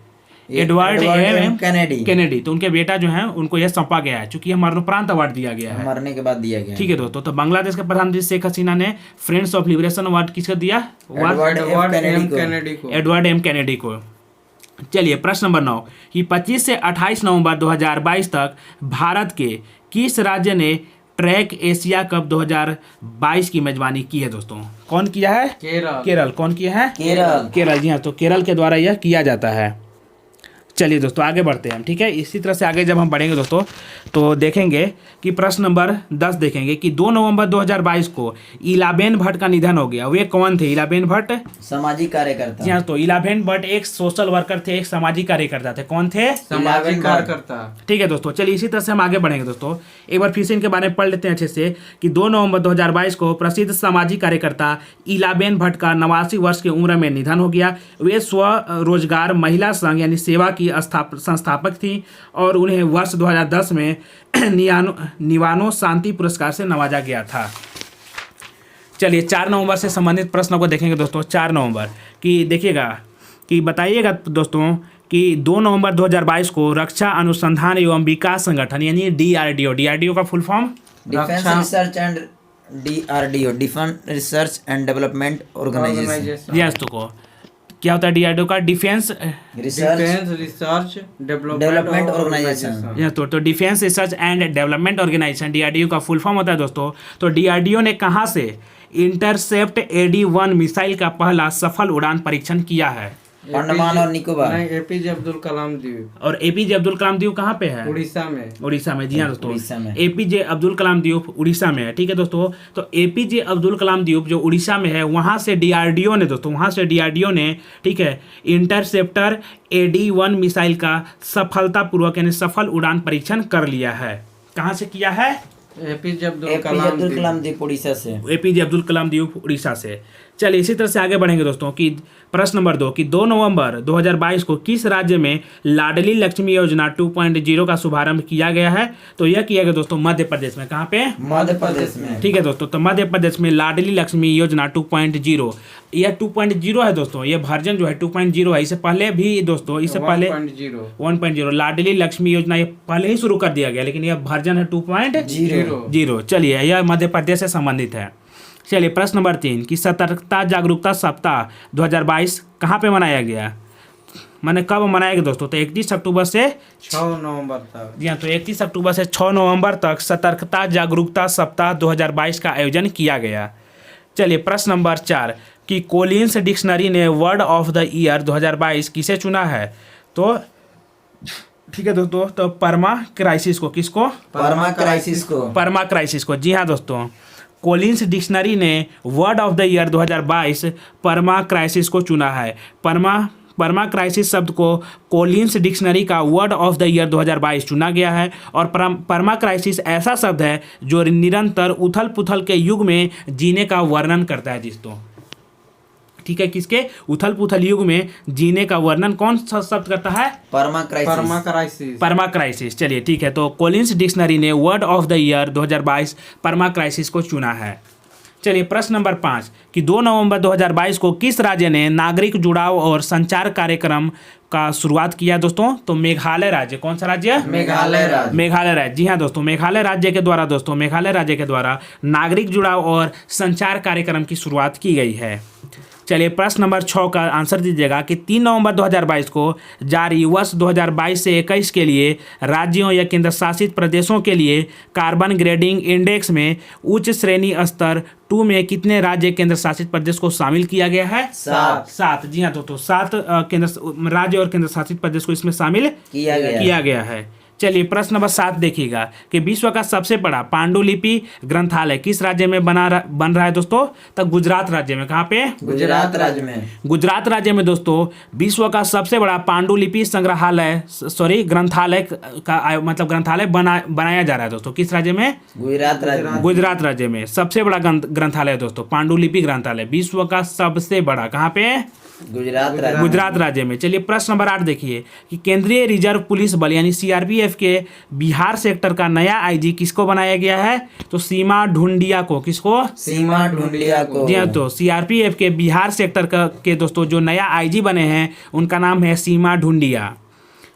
Edward M Kennedy. तो उनके बेटा जो हैं उनको यह सौंपा गया है, चूंकि यह मरणोपरांत अवार्ड दिया गया है, मरने के बाद दिया गया, ठीक है दोस्तों। तो बांग्लादेश के प्रधानमंत्री शेख हसीना ने फ्रेंड्स ऑफ लिबरेशन अवार्ड किसको दिया? एडवर्ड एम कैनेडी को। चलिए प्रश्न नंबर 9 कि 25 से 28 नवंबर 2022 तक भारत के किस राज्य ने ट्रैक एशिया कप 2022 की मेजबानी की है दोस्तों? कौन किया है? केरल। कौन किया है? केरल, जी हाँ, तो केरल के द्वारा यह किया जाता है। चलिए दोस्तों आगे बढ़ते हैं हम, ठीक है। इसी तरह से आगे जब हम बढ़ेंगे दोस्तों तो देखेंगे कि प्रश्न नंबर 10 देखेंगे कि 2 नवंबर 2022 को इलाबेन भट्ट का निधन हो गया। वे कौन थे? इलाबेन भट्ट सामाजिक कार्यकर्ता। जी हाँ, तो इलाबेन भट्ट एक सोशल वर्कर थे, एक सामाजिक कार्यकर्ता थे। कौन थे? सामाजिक कार्यकर्ता, ठीक है दोस्तों। चलिए इसी तरह से हम आगे बढ़ेंगे दोस्तों। एक बार फिर से इनके बारे में पढ़ लेते हैं अच्छे से कि 2 नवंबर 2022 को प्रसिद्ध सामाजिक कार्यकर्ता इलाबेन भट्ट का 89 वर्ष की उम्र में निधन हो गया। वे स्वरोजगार महिला संघ यानी सेवा की संस्थापक थी और उन्हें वर्ष 2010 में निवानो शांति पुरस्कार से नवाजा गया था। चलिए 4 नवंबर से संबंधित प्रश्नों को देखेंगे दोस्तों। 4 नवंबर की देखिएगा कि बताइएगा दोस्तों कि 2 नवंबर 2022 को रक्षा अनुसंधान एवं विकास संगठन यानी डीआरडीओ का full form? Defence research and DRDO, defence research and development organisation. Yes, तो क्या होता है डीआरडीओ का? Defence research development organisation. यह तो defence research and development organisation DRDO का फुल फॉर्म होता है दोस्तों। तो डीआरडीओ ने कहाँ से इंटरसेप्ट AD-1 मिसाइल का पहला सफल उड़ान परीक्षण किया है? अंडमान और निकोबार। एपीजे अब्दुल कलाम द्वीप। और एपीजे अब्दुल कलाम द्वीप कहाँ पे है? उड़ीसा में। जी हाँ दोस्तों, एपीजे अब्दुल कलाम द्वीप उड़ीसा में है, ठीक है दोस्तों। तो एपीजे अब्दुल कलाम द्वीप जो उड़ीसा में है, वहाँ से डीआरडीओ ने ठीक है इंटरसेप्टर AD-1 मिसाइल का सफलतापूर्वक यानी सफल उड़ान परीक्षण कर लिया है। कहाँ से किया है? एपीजे अब्दुल कलाम द्वीप उड़ीसा से। एपीजे अब्दुल कलाम द्वीप उड़ीसा से। चलिए इसी तरह से आगे बढ़ेंगे दोस्तों कि प्रश्न नंबर 2 कि 2 नवंबर 2022 को किस राज्य में लाडली लक्ष्मी योजना 2.0 का शुभारंभ किया गया है? तो यह किया गया दोस्तों मध्य प्रदेश में। कहाँ पे? मध्य प्रदेश में, ठीक है दोस्तों। तो मध्य प्रदेश में लाडली लक्ष्मी योजना 2.0, यह 2.0 है दोस्तों। यह वर्जन जो है 2.0 है। इससे पहले भी दोस्तों, इससे पहले 1.0 लाडली लक्ष्मी योजना ये पहले ही शुरू कर दिया गया, लेकिन यह वर्जन है 2.0। चलिए यह मध्य प्रदेश से संबंधित है। चलिए प्रश्न नंबर 3 कि सतर्कता जागरूकता सप्ताह 2022 कहाँ पे मनाया गया? मैंने कब मनाया गया दोस्तों? तो 31 अक्टूबर से 6 नवंबर तक। जी हाँ, तो 31 अक्टूबर से 6 नवंबर तक सतर्कता जागरूकता सप्ताह 2022 का आयोजन किया गया। चलिए प्रश्न नंबर 4 कि कोलिन्स डिक्शनरी ने वर्ड ऑफ द ईयर 2022 किसे चुना है? तो ठीक है दोस्तों, तो परमा क्राइसिस को। किसको? परमा क्राइसिस को। जी हाँ दोस्तों, कोलिंस डिक्शनरी ने word of the year 2022 permacrisis को चुना है। परमा क्राइसिस शब्द को कोलिंस डिक्शनरी का वर्ड ऑफ द ईयर 2022 चुना गया है। और परमा क्राइसिस ऐसा शब्द है जो निरंतर उथल पुथल के युग में जीने का वर्णन करता है दोस्तों। ठीक है, किसके उथल पुथल युग में जीने का वर्णन कौन सा शब्द करता है? Permacrisis. चलिए ठीक है, तो कोलिंस डिक्शनरी ने word of the year 2022 permacrisis को चुना है। चलिए प्रश्न नंबर 5 कि 2 नवंबर 2022 को किस राज्य ने नागरिक जुड़ाव और संचार कार्यक्रम का शुरुआत किया दोस्तों? तो मेघालय राज्य। कौन सा राज्य? मेघालय राज्य। जी हाँ दोस्तों, मेघालय राज्य के द्वारा नागरिक जुड़ाव और संचार कार्यक्रम की शुरुआत की गई है। चलिए प्रश्न नंबर 6 का आंसर दीजिएगा कि 3 नवंबर 2022 को जारी वर्ष 2022 से 21 के लिए राज्यों या केंद्र शासित प्रदेशों के लिए कार्बन ग्रेडिंग इंडेक्स में उच्च श्रेणी स्तर 2 में कितने राज्य केंद्र शासित प्रदेश को शामिल किया गया है? 7। जी हाँ दोस्तों, 7 राज्य और केंद्र शासित प्रदेश को इसमें शामिल किया गया है। चलिए प्रश्न नंबर 7 देखिएगा कि विश्व का सबसे बड़ा पांडुलिपि ग्रंथालय किस राज्य में बन रहा है दोस्तों? तो गुजरात राज्य में। कहाँ पे? गुजरात राज्य में दोस्तों विश्व का सबसे बड़ा पांडुलिपि ग्रंथालय का मतलब ग्रंथालय बनाया जा रहा है दोस्तों। किस राज्य में? गुजरात राज्य में सबसे बड़ा ग्रंथालय दोस्तों पांडुलिपि ग्रंथालय, विश्व का सबसे बड़ा। कहाँ पे? गुजरात राज्य में। चलिए प्रश्न नंबर 8 देखिए कि केंद्रीय रिजर्व पुलिस बल यानी सीआरपीएफ के बिहार सेक्टर का नया आईजी किसको बनाया गया है? तो सीमा ढूंढिया को। किसको? सीमा ढूंढिया को। जी हाँ, तो सीआरपीएफ के बिहार सेक्टर के दोस्तों जो नया आईजी बने हैं उनका नाम है सीमा ढूंढिया।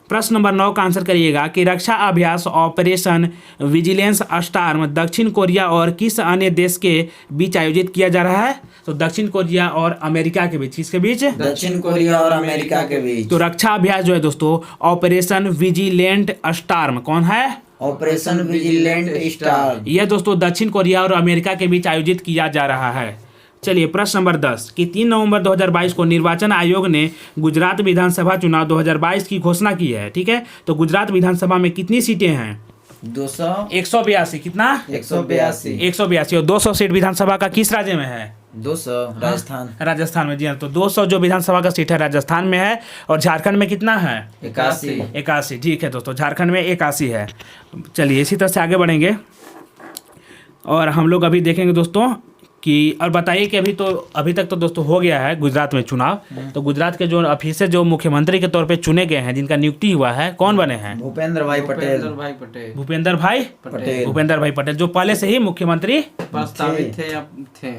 प्रश्न नंबर 9 का आंसर करिएगा कि रक्षा अभ्यास ऑपरेशन विजिलेंस स्टार्म दक्षिण कोरिया और किस अन्य देश के बीच आयोजित किया जा रहा है? तो दक्षिण कोरिया और अमेरिका के बीच। किसके बीच? दक्षिण कोरिया और अमेरिका के बीच। तो रक्षा अभ्यास जो है दोस्तों ऑपरेशन विजिलेंट स्टार्म। कौन है? Operation vigilant storm. यह दोस्तों दक्षिण कोरिया और अमेरिका के बीच आयोजित किया जा रहा है। चलिए प्रश्न नंबर 10 कि 3 नवंबर 2022 को निर्वाचन आयोग ने गुजरात विधानसभा चुनाव 2022 की घोषणा की है। ठीक है, तो गुजरात विधानसभा में कितनी सीटें हैं? 182। कितना? 182। और 200 सीट विधानसभा का किस राज्य में है? 200 राजस्थान में। जी हाँ, तो 200 जो विधानसभा का सीट है राजस्थान में है। और झारखंड में कितना है? 81। ठीक है दोस्तों, झारखंड में 81 है। चलिए इसी तरह से आगे बढ़ेंगे और हम लोग अभी देखेंगे दोस्तों कि और बताइए कि अभी तक तो दोस्तों हो गया है गुजरात में चुनाव। तो गुजरात के जो ऑफिसर जो मुख्यमंत्री के तौर पे चुने गए हैं, जिनका नियुक्ति हुआ है, कौन बने हैं? भूपेंद्र भाई पटेल जो पहले से ही मुख्यमंत्री प्रस्तावित थे।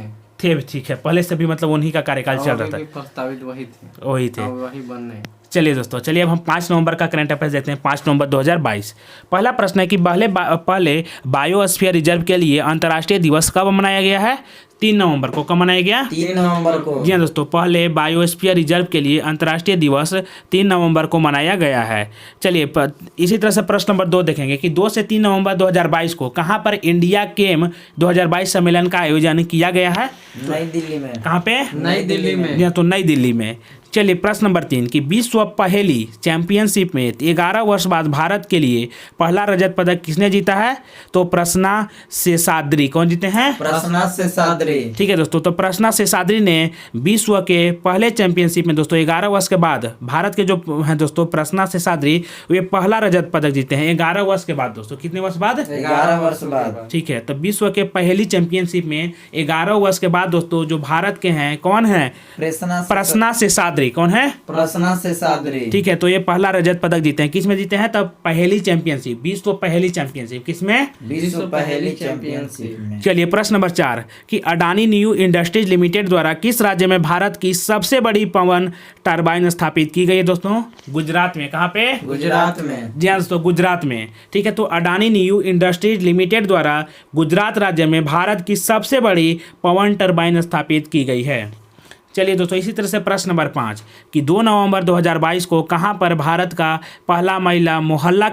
ठीक है, पहले से भी मतलब उन्हीं का कार्यकाल चल रहा था। प्रस्तावित वही थे वही बनने। चलिए दोस्तों, चलिए अब हम 5 नवंबर का करंट अफेयर्स देखते हैं। 5 नवंबर 2022 पहला प्रश्न है कि पहले बायोस्फीयर रिजर्व के लिए अंतर्राष्ट्रीय दिवस कब मनाया गया है? 3 नवंबर को। कब मनाया गया? 3 नवंबर को। जी हाँ दोस्तों, पहले बायोस्फीयर रिजर्व के लिए अंतर्राष्ट्रीय दिवस 3 नवंबर को मनाया गया है। चलिए इसी तरह से प्रश्न नंबर 2 देखेंगे कि 2 से 3 नवंबर 2022 को कहाँ पर इंडिया केम 2022 सम्मेलन का आयोजन किया गया है? नई दिल्ली में। कहाँ पे? नई दिल्ली में। जी हाँ, तो नई दिल्ली में। चलिए प्रश्न नंबर 3 कि विश्व पहेली चैंपियनशिप में 11 वर्ष बाद भारत के लिए पहला रजत पदक किसने जीता है? तो प्रसन्ना शेषाद्री। कौन जीते हैं? प्रसन्ना शेषाद्री। ठीक है दोस्तों, तो प्रसन्ना शेषाद्री ने विश्व के पहले चैंपियनशिप में दोस्तों 11 वर्ष के बाद भारत के जो हैं दोस्तों प्रसन्ना शेषाद्री वे पहला रजत पदक जीते हैं 11 वर्ष के बाद दोस्तों। कितने वर्ष बाद? 11 वर्ष बाद। ठीक है, तो विश्व के पहली चैंपियनशिप में 11 वर्ष के बाद दोस्तों जो भारत के हैं कौन है? प्रसन्ना शेषाद्री। कौन है? प्रसन्ना शेषाद्री। ठीक है, तो ये पहला रजत पदक जीते हैं। किस में जीते हैं? तब पहली चैंपियनशिप, विश्व पहली चैंपियनशिप। किसमें? विश्व पहली चैंपियनशिप में। चलिए प्रश्न नंबर 4 कि अडानी न्यू इंडस्ट्रीज लिमिटेड द्वारा किस राज्य में भारत की सबसे बड़ी पवन टरबाइन स्थापित की गई है दोस्तों? गुजरात में। कहाँ पे? गुजरात में। जी हाँ दोस्तों, गुजरात में। ठीक है, तो अडानी न्यू इंडस्ट्रीज लिमिटेड द्वारा गुजरात राज्य में भारत की सबसे बड़ी पवन टरबाइन स्थापित की गई है। चलिए दोस्तों इसी तरह से प्रश्न नंबर 5 कि 2 नवंबर 2022 को कहाँ पर भारत का पहला महिला मोहल्ला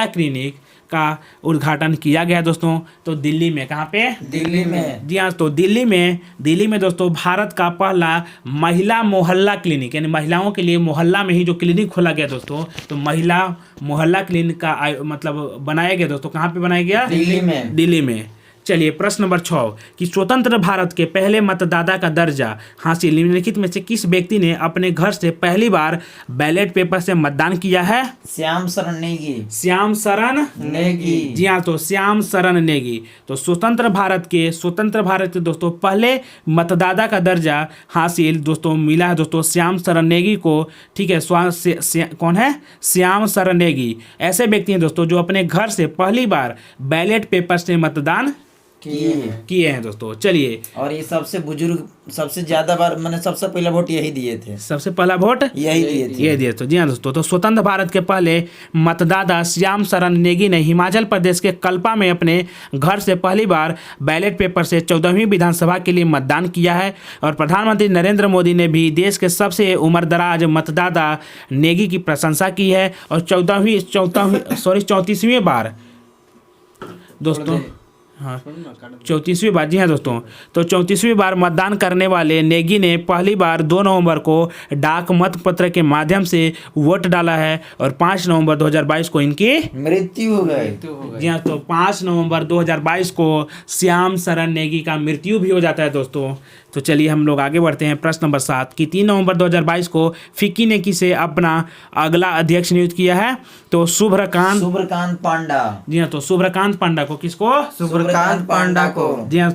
क्लिनिक का उद्घाटन किया गया दोस्तों? तो दिल्ली में। कहाँ पे? दिल्ली में। जी हाँ, तो दिल्ली में दोस्तों भारत का पहला महिला मोहल्ला क्लिनिक, यानी महिलाओं के लिए मोहल्ला में ही जो क्लिनिक खोला गया दोस्तों, तो महिला मोहल्ला क्लिनिक का मतलब बनाया गया दोस्तों। कहाँ पे बनाया गया? दिल्ली में। दिल्ली में। चलिए प्रश्न नंबर 6 कि स्वतंत्र भारत के पहले मतदाता का दर्जा हासिल निम्नलिखित में से किस व्यक्ति ने अपने घर से पहली बार बैलेट पेपर से मतदान किया है? श्याम शरण नेगी। श्याम शरण नेगी। जी हाँ, तो श्याम शरण नेगी। तो स्वतंत्र भारत के दोस्तों पहले मतदाता का दर्जा हासिल दोस्तों मिला है दोस्तों श्याम शरण नेगी को। ठीक है, कौन है? श्याम शरण नेगी। ऐसे व्यक्ति हैं दोस्तों जो अपने घर से पहली बार बैलेट पेपर से मतदान किए हैं दोस्तों। चलिए, और ये सबसे बुजुर्ग, सबसे ज्यादा बार मैंने सबसे पहला वोट यही दिए थे। सबसे पहला वोट यही दिए थे। ये दिए तो जी हाँ दोस्तों, तो स्वतंत्र भारत के पहले मतदाता श्याम शरण नेगी ने हिमाचल प्रदेश के कल्पा में अपने घर से पहली बार बैलेट पेपर से 14वीं विधानसभा के लिए मतदान किया है। और प्रधानमंत्री नरेंद्र मोदी ने भी देश के सबसे उम्रदराज मतदाता नेगी की प्रशंसा की है। और 34वीं बार दोस्तों, हाँ 34वीं बार, जी हाँ दोस्तों, तो 34वीं बार मतदान करने वाले नेगी ने पहली बार 2 नवंबर को डाक मत पत्र के माध्यम से वोट डाला है। और 5 नवंबर 2022 को इनकी मृत्यु हो गई। जी हाँ, तो 5 नवंबर 2022 को श्याम शरण नेगी का मृत्यु भी हो जाता है दोस्तों। तो चलिए हम लोग आगे बढ़ते हैं। प्रश्न नंबर 7 कि 3 नवंबर 2022 को फिक्की ने किसे अपना अगला अध्यक्ष नियुक्त किया है? तो शुभ्रकांत पांडा। जी हाँ, तो शुभ्रकांत पांडा को। किसको? शुभ्रकांत पांडा को। जी हाँ,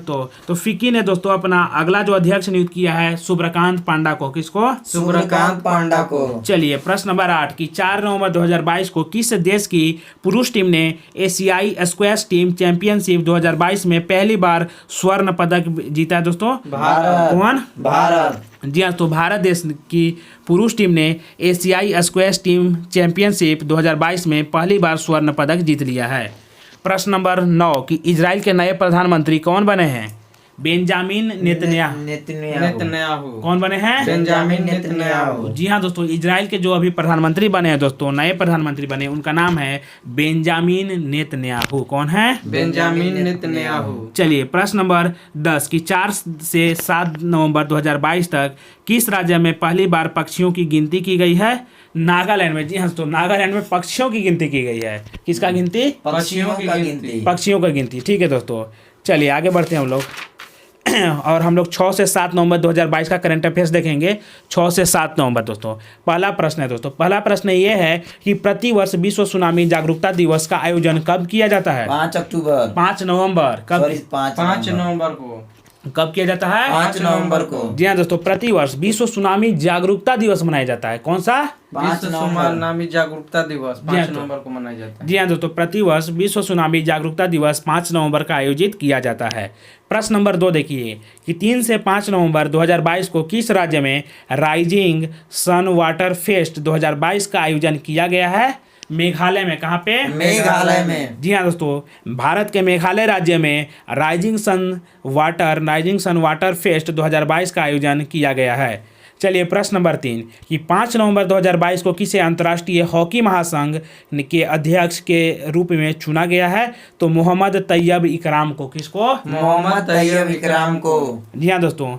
तो फिक्की ने दोस्तों अपना अगला जो अध्यक्ष नियुक्त किया है शुभ्रकांत पांडा को। किसको? शुभ्रकांत पांडा को। चलिए प्रश्न नंबर 8 कि 4 नवंबर 2022 को किस देश की पुरुष टीम ने एशियाई स्क्वैश टीम चैंपियनशिप 2022 में पहली बार स्वर्ण पदक जीता है दोस्तों? कौन? भारत। जी हाँ, तो भारत देश की पुरुष टीम ने एशियाई स्क्वैश टीम चैंपियनशिप 2022 में पहली बार स्वर्ण पदक जीत लिया है। प्रश्न नंबर 9 कि इजराइल के नए प्रधानमंत्री कौन बने हैं? Benjamin Netanyahu. कौन बने हैं? Benjamin Netanyahu. जी हाँ दोस्तों, इजराइल के जो अभी प्रधानमंत्री बने हैं दोस्तों, नए प्रधानमंत्री बने, उनका नाम है बेंजामिन नेतन्याहू। कौन है? Benjamin Netanyahu. चलिए प्रश्न नंबर 10 कि 4 से 7 नवंबर 2022 तक किस राज्य में पहली बार पक्षियों की गिनती की गई है? नागालैंड में। जी हाँ दोस्तों, नागालैंड में पक्षियों की गिनती की गई है। किसका गिनती? पक्षियों का गिनती। पक्षियों का गिनती। ठीक है दोस्तों, चलिए आगे बढ़ते हैं हम लोग। और हम लोग 6 से 7 नवंबर 2022 का करंट अफेयर्स देखेंगे। 6 से 7 नवंबर दोस्तों। पहला प्रश्न है दोस्तों, पहला प्रश्न ये है कि प्रतिवर्ष विश्व सुनामी जागरूकता दिवस का आयोजन कब किया जाता है? 5 अक्टूबर। 5 नवंबर। कब? 5 नवंबर को। कब किया जाता है? 5 नवंबर को। जी हाँ दोस्तों, प्रतिवर्ष विश्व सुनामी जागरूकता दिवस मनाया जाता है। कौन सा? 5 सुनामी जागरूकता दिवस 5 नवंबर को मनाया जाता है। जी हाँ दोस्तों, प्रतिवर्ष विश्व सुनामी जागरूकता दिवस 5 नवंबर का आयोजित किया जाता है। प्रश्न नंबर 2 देखिए कि 3 से 5 नवंबर 2022 को किस राज्य में राइजिंग सन वाटर फेस्ट 2022 का आयोजन किया गया है? मेघालय में। कहाँ पे? मेघालय में। जी हाँ दोस्तों, भारत के मेघालय राज्य में राइजिंग सन वाटर फेस्ट 2022 का आयोजन किया गया है। चलिए प्रश्न नंबर 3 कि 5 नवंबर 2022 को किसे अंतर्राष्ट्रीय हॉकी महासंघ के अध्यक्ष के रूप में चुना गया है? तो मोहम्मद तैयब इकराम को। किसको? मोहम्मद तैयब इकराम को। जी हाँ दोस्तों,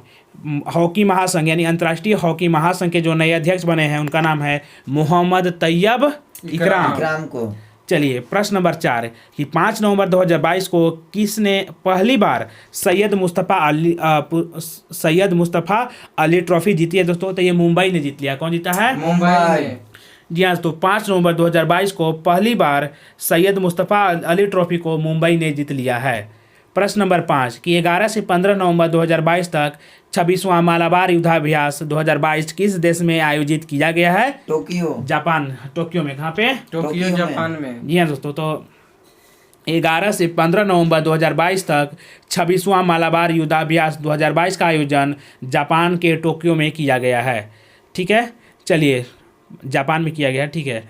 हॉकी महासंघ यानी अंतर्राष्ट्रीय हॉकी महासंघ के जो नए अध्यक्ष बने हैं उनका नाम है मोहम्मद तैयब इकराम को। चलिए प्रश्न नंबर 4 कि 5 नवंबर 2022 को किसने पहली बार सैयद मुस्तफ़ा अली ट्रॉफी जीती है दोस्तों? तो ये मुंबई ने जीत लिया। कौन जीता है? मुंबई। जी हाँ, तो 5 नवंबर 2022 को पहली बार सैयद मुस्तफ़ा अली ट्रॉफी को मुंबई ने जीत लिया है। प्रश्न नंबर 5 कि 11 से 15 नवंबर 2022 तक 26वां मालाबार युद्धाभ्यास 2022 किस देश में आयोजित किया गया है? टोक्यो। जापान। टोक्यो में। कहाँ पे? टोक्यो जापान में। जी हाँ दोस्तों, तो 11 से 15 नवंबर 2022 तक 26वां मालाबार युद्धाभ्यास 2022 का आयोजन जापान के टोक्यो में किया गया है। ठीक है, चलिए जापान में किया गया है। ठीक है,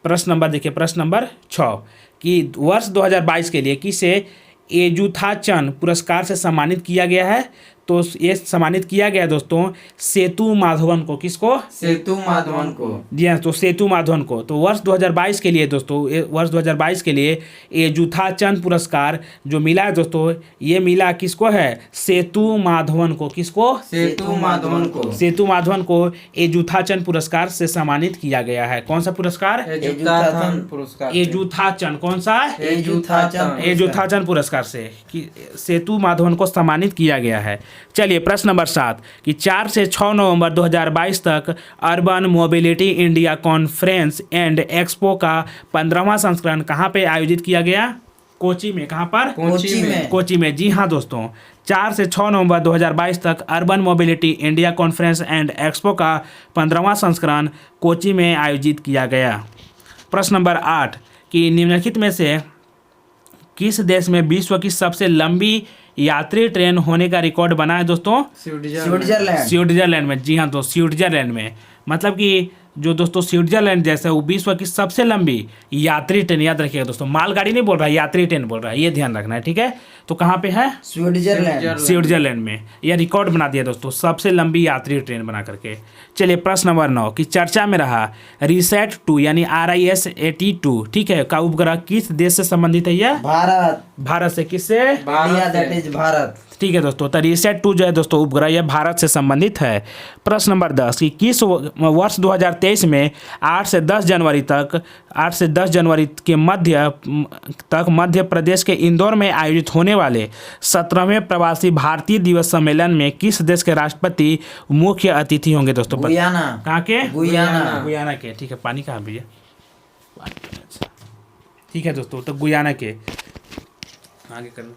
प्रश्न नंबर देखिए, प्रश्न नंबर 6 कि वर्ष 2022 के लिए किसे एजुथाचन पुरस्कार से सम्मानित किया गया है? तो ये सम्मानित किया गया दोस्तों सेतु माधवन को। किसको? सेतु माधवन को। जी हाँ, तो सेतु माधवन को। तो वर्ष 2022 के लिए दोस्तों, वर्ष 2022 के लिए ये जूथा चंद पुरस्कार जो मिला है दोस्तों, ये मिला किसको है? सेतु माधवन को। किसको? सेतु माधवन को। सेतु माधवन को ये जूथा चंद पुरस्कार से सम्मानित किया गया है। कौन सा पुरस्कार? पुरस्कार। एजूथाचंद। कौन सा? एजूथाचंद। एजूथाचंद पुरस्कार से कि सेतु माधवन को सम्मानित किया गया है। चलिए प्रश्न नंबर 7 कि 4 से 6 नवंबर 2022 तक urban mobility India conference and expo का 15वां संस्करण कहाँ पे आयोजित किया गया? कोची में। कहाँ पर? कोची में। कोची में। जी हाँ दोस्तों, 4 से 6 नवंबर 2022 तक urban mobility India conference and expo का 15वां संस्करण कोची में आयोजित किया गया। प्रश्न नंबर 8 कि निम्नलिखित में से किस देश में विश्व की सबसे लंबी यात्री ट्रेन होने का रिकॉर्ड बना है दोस्तों? स्विट्जरलैंड। स्विट्जरलैंड में। जी हाँ दोस्तों, स्विट्जरलैंड में। मतलब कि जो दोस्तों स्विट्जरलैंड जैसा वो विश्व की सबसे लंबी यात्री ट्रेन, याद रखिएगा दोस्तों, मालगाड़ी नहीं बोल रहा है, यात्री ट्रेन बोल रहा है, ये ध्यान रखना है, ठीक है। तो कहाँ पे है? स्विट्जरलैंड। स्विट्जरलैंड में यह रिकॉर्ड बना दिया दोस्तों, सबसे लंबी यात्री ट्रेन बना करके। चलिए प्रश्न नंबर 9 कि चर्चा में रहा रिसैट 2 यानी RIS-82, ठीक है, का उपग्रह किस देश से संबंधित है? यह भारत। भारत से। किससे? That is Bharat. ठीक है दोस्तों, तो रिसैट 2 जो है दोस्तों उपग्रह, यह भारत से संबंधित है। प्रश्न नंबर 10 कि किस वर्ष 2023 में 8 से 10 जनवरी के मध्य प्रदेश के इंदौर में आयोजित होने वाले 17वें प्रवासी भारतीय दिवस सम्मेलन में किस देश के राष्ट्रपति मुख्य अतिथि होंगे दोस्तों? गुयाना। कहाँ के? गुयाना के। ठीक है, पानी कहाँ भैया? ठीक है दोस्तों, तो गुयाना के। आगे कर लो।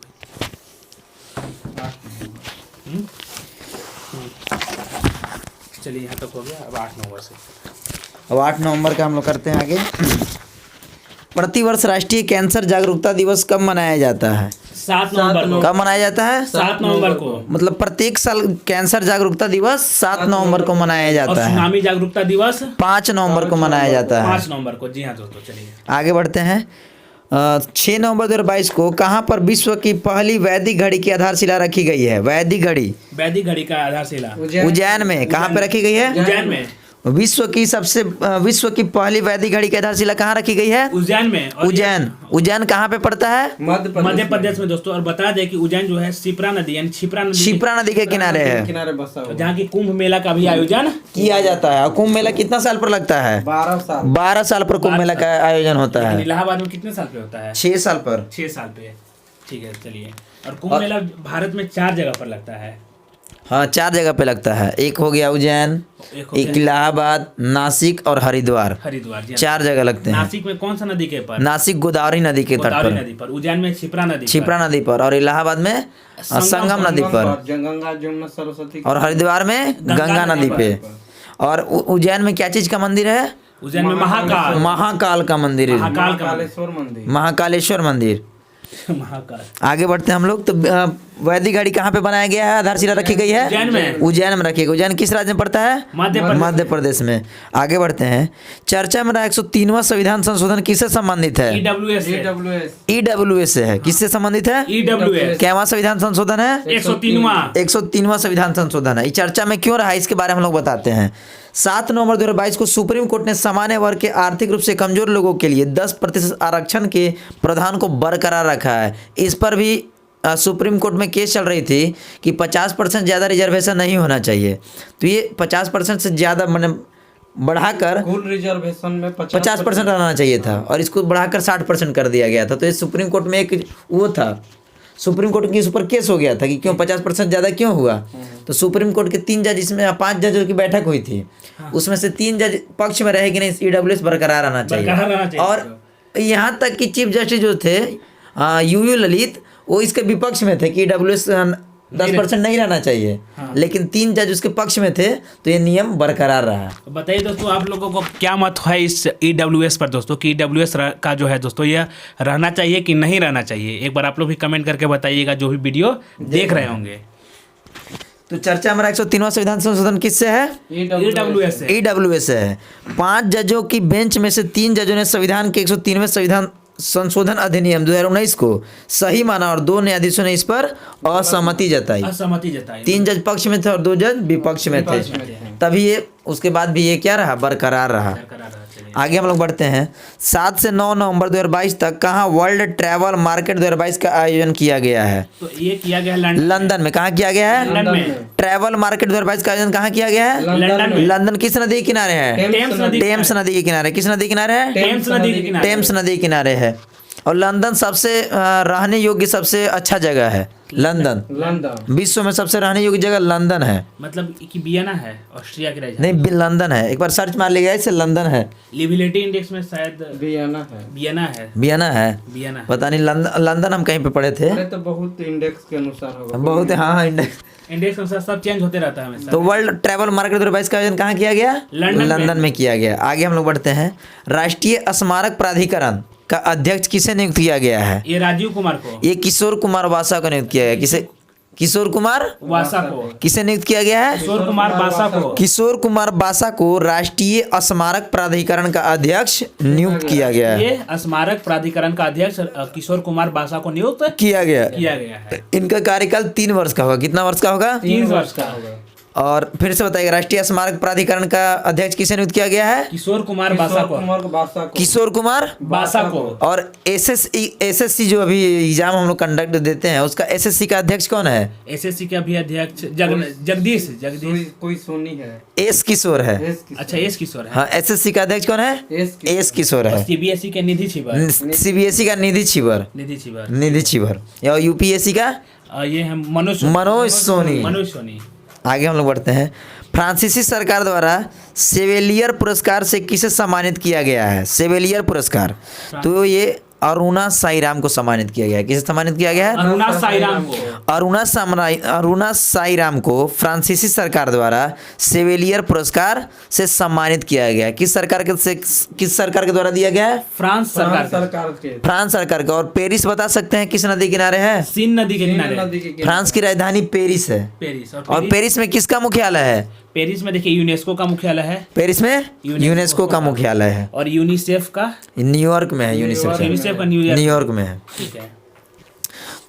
चलिए यहाँ तक हो गया, अब 8 नवंबर से। अब 8 नवंबर का हम लोग करते हैं आगे। प्रतिवर्ष राष्ट्रीय कैंसर जागरूकता दिवस कब मनाया जाता है? 7 नवंबर को। कब मनाया जाता है? 7 नवंबर को। मतलब प्रत्येक साल कैंसर जागरूकता दिवस 7 नवंबर को मनाया और जाता है। सुनामी जागरूकता दिवस 5 नवंबर को मनाया जाता है। 5 नवंबर को। जी हाँ दोस्तों, चलिए आगे बढ़ते हैं। 6 नवंबर 2022 को कहाँ पर विश्व की पहली वैदिक घड़ी की आधारशिला रखी गई है? वैदिक घड़ी का आधारशिला उज्जैन में। कहाँ पे रखी गई है? उज्जैन में। विश्व की पहली वैदिक घड़ी की आधारशिला कहाँ रखी गई है? उज्जैन में। और उज्जैन कहाँ पे पड़ता है? मध्य प्रदेश में दोस्तों। और बता दें कि उज्जैन जो है शिप्रा नदी यानी क्षिप्रा नदी के किनारे है, जहाँ की कुंभ मेला का भी आयोजन किया जाता है। और कुंभ मेला कितना साल पर लगता है? 12 साल पर कुंभ मेला का आयोजन होता है। इलाहाबाद में कितने साल पे होता है? 6 साल पर। 6 साल पे। ठीक है, चलिए। और कुंभ मेला भारत में 4 जगह पर लगता है। हाँ, 4 जगह पे लगता है। एक हो गया उज्जैन, एक इलाहाबाद, नासिक और हरिद्वार। 4 जगह लगते हैं। नासिक में कौन सा नदी के पर? नासिक गोदावरी नदी के तट पर। उज्जैन में क्षिप्रा नदी पर। और इलाहाबाद में संगम नदी पर। गंगा जमुना सरस्वती। और हरिद्वार में गंगा नदी पे। और उज्जैन में क्या चीज का मंदिर है? उज्जैन में महाकाल का मंदिर है। महाकालेश्वर मंदिर। महाकाल। आगे बढ़ते हैं हम लोग। तो वैदिक घड़ी कहाँ पे बनाया गया है? आधारशिला रखी गई है उज्जैन में रखी गई। उज्जैन किस राज्य में पड़ता है? मध्य प्रदेश में। आगे बढ़ते हैं। चर्चा में रहा 103वां संविधान संशोधन किससे संबंधित है? EWS से है। किससे संबंधित है? क्या संविधान संशोधन है? 103वां संविधान संशोधन है। चर्चा में क्यों रहा इसके बारे में हम लोग बताते हैं। 7 नवंबर 2022 को सुप्रीम कोर्ट ने सामान्य वर्ग के आर्थिक रूप से कमजोर लोगों के लिए 10% आरक्षण के प्रावधान को बरकरार रखा है। इस पर भी सुप्रीम कोर्ट में केस चल रही थी कि 50% ज़्यादा रिजर्वेशन नहीं होना चाहिए। तो ये 50% से ज़्यादा मैंने बढ़ाकर कुल रिजर्वेशन में 50% रहना चाहिए था, और इसको बढ़ाकर 60% कर दिया गया था। तो ये सुप्रीम कोर्ट में एक वो था, सुप्रीम कोर्ट के ऊपर केस हो गया था कि क्यों 50% ज़्यादा क्यों हुआ। तो सुप्रीम कोर्ट के 3 जज, इसमें 5 जजों की बैठक हुई थी, उसमें से 3 जज पक्ष में रहे कि नहीं EWS बरकरार रहना चाहिए। और यहाँ तक कि चीफ जस्टिस जो थे UU ललित, वो इसके विपक्ष में थे कि EWS 10% नहीं रहना चाहिए। लेकिन 3 जज उसके पक्ष में थे, तो ये नियम बरकरार रहा। बताइए दोस्तों, आप लोगों को क्या मत है इस EWS पर दोस्तों, कि EWS का जो है दोस्तों यह रहना चाहिए कि नहीं रहना चाहिए? एक बार आप लोग भी कमेंट करके बताइएगा जो भी वीडियो देख रहे होंगे। तो चर्चा में 103वां संविधान संशोधन किससे है? EWS से है। 5 जजों की बेंच में से 3 जजों ने संविधान के 103वें संविधान संशोधन अधिनियम 2019 को सही माना और 2 न्यायाधीशों ने इस पर असहमति जताई। असहमति जताई। 3 जज पक्ष में थे और 2 जज विपक्ष में थे। तभी ये उसके बाद भी ये क्या रहा, बरकरार रहा। आगे हम लोग बढ़ते हैं। 7 से 9 नवंबर 2022 तक कहाँ वर्ल्ड ट्रैवल मार्केट 2022 का आयोजन किया गया है? तो ये किया गया लंदन में। कहाँ किया गया है? लंदन में। ट्रैवल मार्केट 2022 का आयोजन कहाँ किया गया है? लंदन में। लंदन किस नदी के किनारे है? टेम्स नदी के किनारे। किस नदी के किनारे है? टेम्स नदी के किनारे। टेम्स नदी के किनारे है। और लंदन सबसे रहने योग्य सबसे अच्छा जगह है। लंदन विश्व में सबसे रहने योग्य जगह लंदन है। मतलब कि वियना है ऑस्ट्रिया की राजधानी। नहीं, लंदन है। एक बार सर्च मार लीजिएगा, इससे लंदन है। लिविलिटी इंडेक्स में शायद वियना है। वियना है। वियना। पता नहीं, लंदन हम कहीं पे पढ़े थे। अरे तो बहुत इंडेक्स के अनुसार होगा। बहुत, हाँ इंडेक्स इंडेक्स अनुसार सब चेंज होते रहता है हमेशा। तो वर्ल्ड ट्रैवल मार्केट 2022 का आयोजन कहाँ किया गया? लंदन में किया गया। आगे हम लोग बढ़ते हैं। राष्ट्रीय स्मारक प्राधिकरण का अध्यक्ष किसे नियुक्त किया गया है? ये राजीव कुमार को। ये किशोर कुमार वासा को नियुक्त किया गया। किसे? किशोर कुमार वासा को। किसे नियुक्त किया गया है? किशोर कुमार वासा को। किशोर कुमार वासा को राष्ट्रीय स्मारक प्राधिकरण का अध्यक्ष नियुक्त किया गया है। ये स्मारक प्राधिकरण का अध्यक्ष किशोर कुमार वासा को नियुक्त किया गया है। इनका कार्यकाल 3 वर्ष का होगा। कितना वर्ष का होगा? 3 वर्ष का होगा। और फिर से बताइए, राष्ट्रीय स्मारक प्राधिकरण का अध्यक्ष किसे नियुक्त किया गया है? किशोर कुमार वासा को। किशोर कुमार वासा को। और एसएससी जो अभी एग्जाम हम लोग कंडक्ट देते हैं, उसका एसएससी का अध्यक्ष कौन है? एसएससी का भी अध्यक्ष जगदीश कोई सोनी है। एस किशोर है। अच्छा, एस किशोर है। हाँ, एसएससी का अध्यक्ष कौन है? एस किशोर है। सीबीएसई के निधि छिबर। सीबीएसई का निधि छिबर। या यूपीएससी का ये है मनोज सोनी। आगे हम लोग बढ़ते हैं। फ्रांसीसी सरकार द्वारा सेवेलियर पुरस्कार से किसे सम्मानित किया गया है? सेवेलियर पुरस्कार, तो ये अरुणा साईराम को सम्मानित किया गया है। किसे सम्मानित किया गया है? अरुणा साईराम को फ्रांसीसी सरकार द्वारा सेवेलियर पुरस्कार से सम्मानित किया गया है। किस सरकार के द्वारा दिया गया है? फ्रांस सरकार का। और पेरिस बता सकते हैं किस नदी किनारे है? सीन नदी के किनारे। फ्रांस की राजधानी पेरिस है। और पेरिस में किसका मुख्यालय है? पेरिस में देखिए यूनेस्को का मुख्यालय है। पेरिस में यूनेस्को का मुख्यालय है। और यूनिसेफ का न्यूयॉर्क में है। यूनिसेफ का न्यूयॉर्क में है। ठीक है।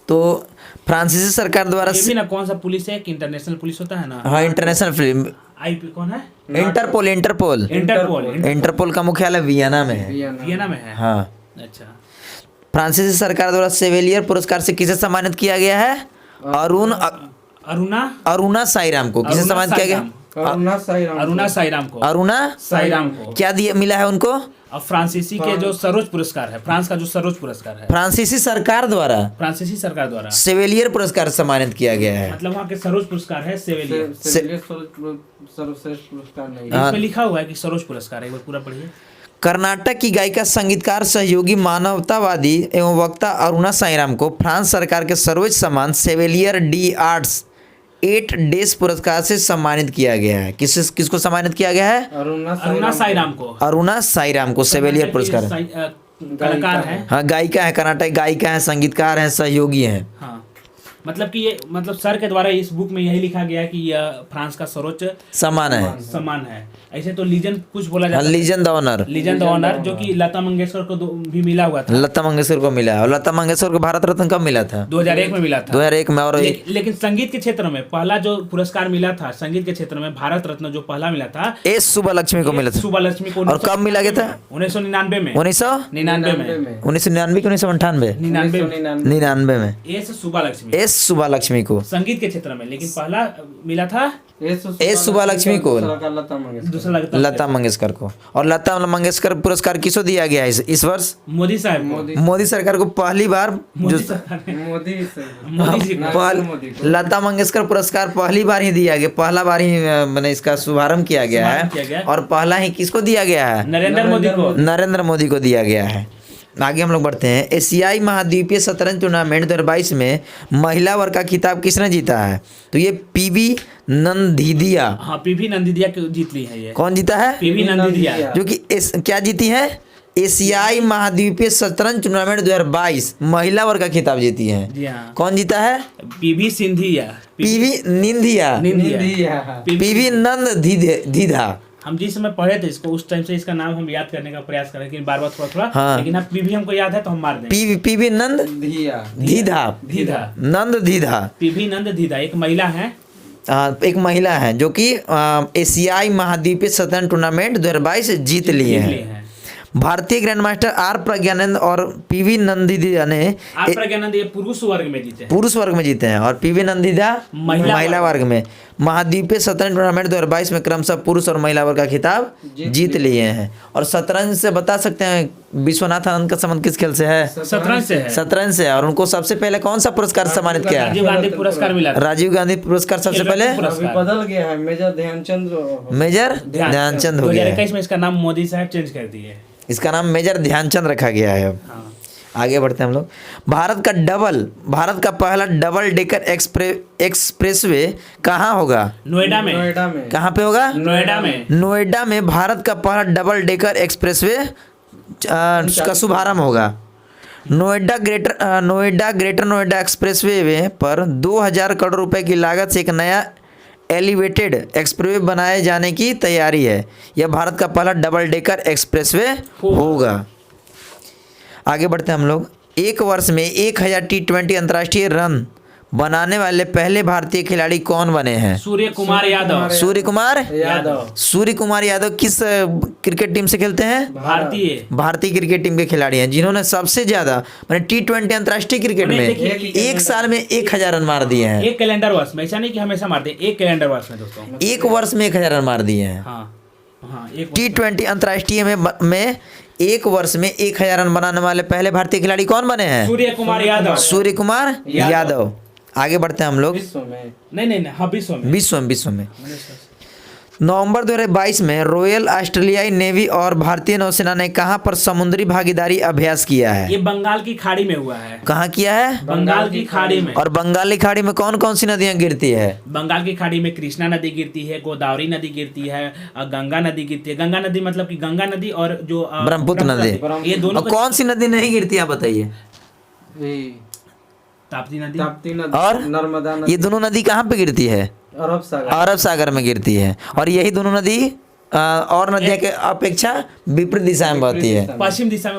तो फ्रांसीसी सरकार द्वारा ये भी ना कौन सा पुलिस है? कि इंटरनेशनल पुलिस होता है ना। हाँ, इंटरनेशनल फिल्म आईपी कौन है? इंटरपोल का मुख्यालय वियना में है। वियना में है। हाँ। अच्छा। फ्रांसीसी सरकार द्वारा सेवेलियर पुरस्कार से किसे सम्मानित किया गया है? अरुणा साईराम को। किसे सम्मानित किया गया? अरुणा साईराम को। क्या मिला है उनको? अब फ्रांसीसी के जो सर्वोच्च पुरस्कार है, फ्रांस का जो सर्वोच्च पुरस्कार है, फ्रांसीसी सरकार द्वारा सेवेलियर पुरस्कार सम्मानित किया गया है। मतलब वहाँ के सर्वोच्च पुरस्कार है सेवेलियर। सर्वश्रेष्ठ पुरस्कार नहीं, इसमें लिखा हुआ है कि सर्वोच्च पुरस्कार है। एक बार पूरा पढ़िए। कर्नाटक की गायिका, संगीतकार, सहयोगी, मानवतावादी एवं वक्ता अरुणा साईराम को फ्रांस सरकार के सर्वोच्च सम्मान सेवेलियर डी आर्ट्स 8 डेज पुरस्कार से सम्मानित किया गया है। किसको सम्मानित किया गया है? अरुणा साईराम को सेवेलियर पुरस्कार। कलाकार है। हाँ, गायिका है, कर्नाटक गायिका है, संगीतकार है, सहयोगी है। हाँ, मतलब कि ये सर के द्वारा इस बुक में यही लिखा गया कि यह फ्रांस का सर्वोच्च सम्मान है। ऐसे तो लीजन कुछ बोला जाता है। लीजन द ऑनर जो कि लता मंगेशकर को भी मिला हुआ था। लता मंगेशकर को मिला है। और लता मंगेशकर को भारत रत्न कब मिला था? 2001 में मिला था। 2001 में। और लेकिन संगीत के क्षेत्र में पहला जो पुरस्कार मिला था, संगीत के क्षेत्र में भारत रत्न जो पहला मिला था, एस सुब्बालक्ष्मी को मिला था। सुब्बालक्ष्मी को। और कब मिला गया था? 1999 में। 1999 की 1999 में एस सुब्बालक्ष्मी को संगीत के क्षेत्र में। लेकिन पहला मिला था एस सुब्बालक्ष्मी को, लता मंगेशकर को। और लता मंगेशकर पुरस्कार किसको दिया गया है इस वर्ष? मोदी सरकार को पहली बार लता मंगेशकर पुरस्कार पहली बार ही दिया गया। पहला बार ही मैंने इसका शुभारंभ किया गया है। और पहला ही किसको दिया गया है? नरेंद्र मोदी को दिया गया है। आगे हम लोग बढ़ते हैं। एशियाई महाद्वीपीय शतरंज टूर्नामेंट 2022 में महिला वर्ग का खिताब किसने जीता है? तो ये पीवी नंदीदिया। हाँ, पीवी नंदीदिया जीत ली है। ये कौन जीता है? पीवी नंदीदिया, जो कि क्या जीती है? एशियाई महाद्वीपीय शतरंज टूर्नामेंट 2022 महिला वर्ग का खिताब जीती है। कौन जीता है? पीवी नंदीदिया। पीवी हम जिस समय पढ़े थे इसको उस टाइम से इसका नाम हम याद करने का प्रयास करें, लेकिन बार बार थोड़ा थोड़ा। हाँ। लेकिन अब पीवी हमको याद है तो हम मार देंगे। पीवी नंद धिया धीधा, धीधा, नंद धीधा। पीवी नंद धीधा एक महिला है। एक महिला है जो कि एशियाई महाद्वीपीय शतरंज टूर्नामेंट 2022 जीत लिए हैं। भारतीय ग्रैंड मास्टर आर प्रज्ञानंद और पीवी नंदिदा ने आप प्रज्ञानंद ये पुरुष वर्ग में जीते हैं। पुरुष वर्ग में जीते हैं और पीवी नंदिदा महिला वर्ग में महाद्वीपीय शतरंज टूर्नामेंट 2022 में क्रमशः पुरुष और महिला वर्ग का खिताब जीत लिए हैं। और शतरंज से बता सकते हैं विश्वनाथ आनंद का संबंध किस खेल से है? शतरंज से है। शतरंज से। और उनको सबसे पहले कौन सा पुरस्कार सम्मानित किया? राजीव गांधी पुरस्कार मिला था। राजीव गांधी पुरस्कार सबसे पहले बदल गया है, मेजर ध्यानचंद। मेजर ध्यानचंद हो गया है। 2021 में इसका नाम मोदी साहब चेंज कर दिए। इसका नाम मेजर ध्यानचंद रखा गया है अब। हाँ। आगे बढ़ते हैं हम लोग। भारत का पहला डबल डेकर एक्सप्रेसवे कहाँ होगा? नोएडा में। कहाँ पे होगा? नोएडा में। नोएडा में भारत का पहला डबल डेकर एक्सप्रेसवे का शुभारंभ होगा। नोएडा ग्रेटर नोएडा एक्सप्रेसवे पर 2000 करोड़ रुपए की लागत से एक नया एलिवेटेड एक्सप्रेसवे बनाए जाने की तैयारी है। यह भारत का पहला डबल डेकर एक्सप्रेसवे होगा। आगे बढ़ते हैं हम लोग। एक वर्ष में 1000 T20 अंतर्राष्ट्रीय रन बनाने वाले पहले भारतीय खिलाड़ी कौन बने हैं? सूर्य कुमार यादव। सूर्य कुमार यादव। सूर्य कुमार यादव किस क्रिकेट टीम से खेलते हैं? भारतीय क्रिकेट टीम के खिलाड़ी हैं जिन्होंने सबसे ज्यादा मैंने T20 अंतर्राष्ट्रीय क्रिकेट में एक साल में 1000 रन मार दिए हैं। एक कैलेंडर वर्ष में, ऐसा नहीं कि हमेशा मारते हैं, एक कैलेंडर वर्ष में दोस्तों। एक वर्ष में 1000 रन मार दिए हैं। T20 अंतर्राष्ट्रीय में एक वर्ष में 1000 रन बनाने वाले पहले भारतीय खिलाड़ी कौन बने हैं? सूर्य कुमार यादव। सूर्य कुमार यादव। आगे बढ़ते हैं हम लोग। विश्व में नवंबर 2022 में रॉयल ऑस्ट्रेलियाई नेवी और भारतीय नौसेना ने कहां पर समुद्री भागीदारी अभ्यास किया है? ये बंगाल की खाड़ी में हुआ है। कहां किया है? बंगाल की खाड़ी में। और बंगाल की खाड़ी में कौन कौन सी नदियां गिरती है? बंगाल की खाड़ी में कृष्णा नदी गिरती है, गोदावरी नदी गिरती है, गंगा नदी गिरती है। गंगा नदी मतलब कि गंगा नदी और जो ब्रह्मपुत्र नदी, ये दोनों। कौन सी नदी नहीं गिरती आप बताइए? ताप्ती नदी और नर्मदा ये दोनों नदी कहाँ पे गिरती है? अरब सागर में गिरती है। और यही दोनों नदी और नदियों के अपेक्षा विपरीत दिशा में बहती है, पश्चिम दिशा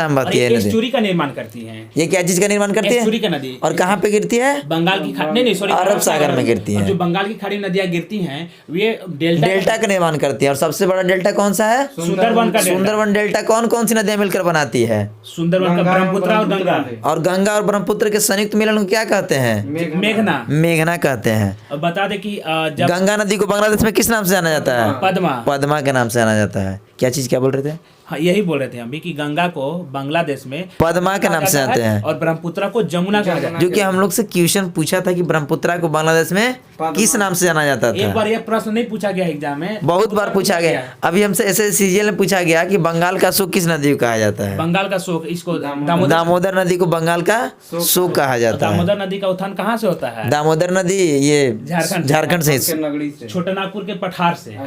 में बहती है। एस्चुरी का निर्माण करती है। ये क्या चीज का निर्माण करती है? एस्चुरी का नदी। और कहाँ पे गिरती है? बंगाल की खाड़ी नहीं सॉरी अरब सागर में गिरती है। जो बंगाल की खाड़ी नदियां गिरती हैं वे डेल्टा का निर्माण करती है। और सबसे बड़ा डेल्टा कौन सा है? सुंदरवन डेल्टा। कौन कौन सी नदियां मिलकर बनाती है? सुंदरवन का ब्रह्मपुत्र और गंगा। और गंगा और ब्रह्मपुत्र के संयुक्त मिलन को क्या कहते हैं? मेघना कहते हैं। और बता दे कि गंगा नदी को बांग्लादेश में किस नाम से जाना जाता है? पद्मा के नाम से जाना जाता है। क्या चीज क्या बोल रहे थे? हाँ, यही बोल रहे थे हम भी कि गंगा को बांग्लादेश में पद्मा के नाम से जानते हैं और ब्रह्मपुत्र को जमुना कहा जाता है। जो कि हम लोग से क्वेश्चन पूछा था कि ब्रह्मपुत्र को बांग्लादेश में किस नाम से जाना जाता था। एक बार यह प्रश्न नहीं पूछा गया एग्जाम में, बहुत बार पूछा गया। अभी हमसे ऐसे सीजीएल में पूछा गया कि बंगाल का शोक किस नदी को कहा जाता है? बंगाल का शोक इसको दामोदर नदी को बंगाल का शोक कहा जाता है। दामोदर नदी का उत्थान कहाँ से होता है? दामोदर नदी ये झारखंड से, छोटा नागपुर के पठार से।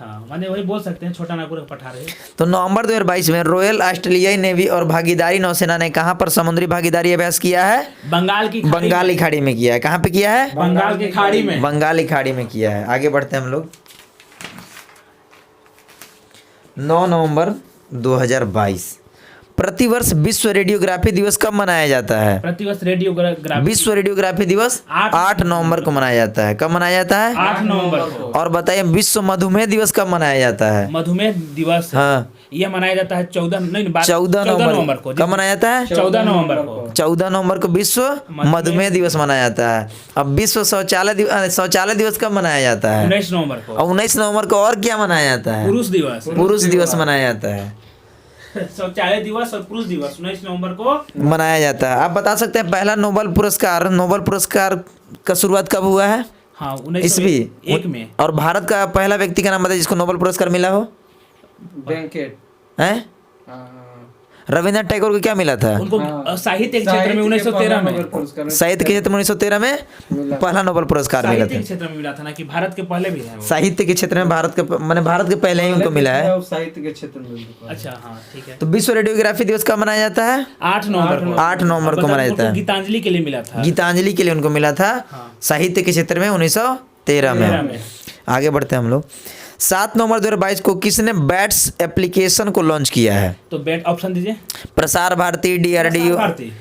हाँ, माने वही बोल सकते हैं, छोटा नागपुर का पठार है। तो नवंबर 2022 में रॉयल ऑस्ट्रेलियाई नेवी और भागीदारी नौसेना ने कहां पर समुद्री भागीदारी अभ्यास किया है? बंगाल की खाड़ी में किया है। कहां पे किया है? बंगाल की खाड़ी में। बंगाल की खाड़ी में किया है। आगे बढ़ते हैं हम लोग। 9 नवंबर 2022 प्रतिवर्ष विश्व रेडियोग्राफी दिवस कब मनाया जाता है? प्रतिवर्ष रेडियोग्राफी विश्व रेडियोग्राफी दिवस 8 नवंबर को मनाया जाता है। कब मनाया जाता है? 8 नवंबर को। और बताइए विश्व मधुमेह दिवस कब मनाया जाता है? मधुमेह दिवस, हाँ, यह मनाया जाता है 14 नवंबर को। कब मनाया जाता है? 14 नवंबर को। 14 नवंबर को विश्व मधुमेह दिवस मनाया जाता है। अब विश्व शौचालय दिवस कब मनाया जाता है? 19 नवंबर को। और 19 नवंबर को और क्या मनाया जाता है? पुरुष दिवस मनाया जाता है। शौचालय दिवस और पुरुष दिवस 19 नवंबर को मनाया जाता है। आप बता सकते हैं पहला नोबेल पुरस्कार का शुरुआत कब हुआ है? हाँ, 1901 में। और भारत का पहला व्यक्ति का नाम बताइए जिसको नोबेल पुरस्कार मिला हो? वेंकट हैं? रविन्द्रनाथ टैगोर को क्या मिला था? उनको साहित्य के क्षेत्र में 1913 में, साहित्य के क्षेत्र में 1913 में पहला नोबेल पुरस्कार मिला था। साहित्य के क्षेत्र में मिला था ना कि भारत के पहले भी है वो। साहित्य के क्षेत्र में भारत के पहले ही उनको मिला है। साहित्य के क्षेत्र में। अच्छा, हाँ, ठीक है। तो विश्व रेडियोग्राफी दिवस कब मनाया जाता है? 8 नवंबर को। 8 नवंबर को मनाया जाता है। गीतांजलि के लिए मिला था। गीतांजलि के लिए उनको मिला था साहित्य के क्षेत्र में 1913 में। आगे बढ़ते हैं हम लोग। 7 नवंबर 2022 को किसने बैट्स एप्लीकेशन को लॉन्च किया है? तो बेट ऑप्शन दीजिए। प्रसार भारती, डीआरडीओ, भारती,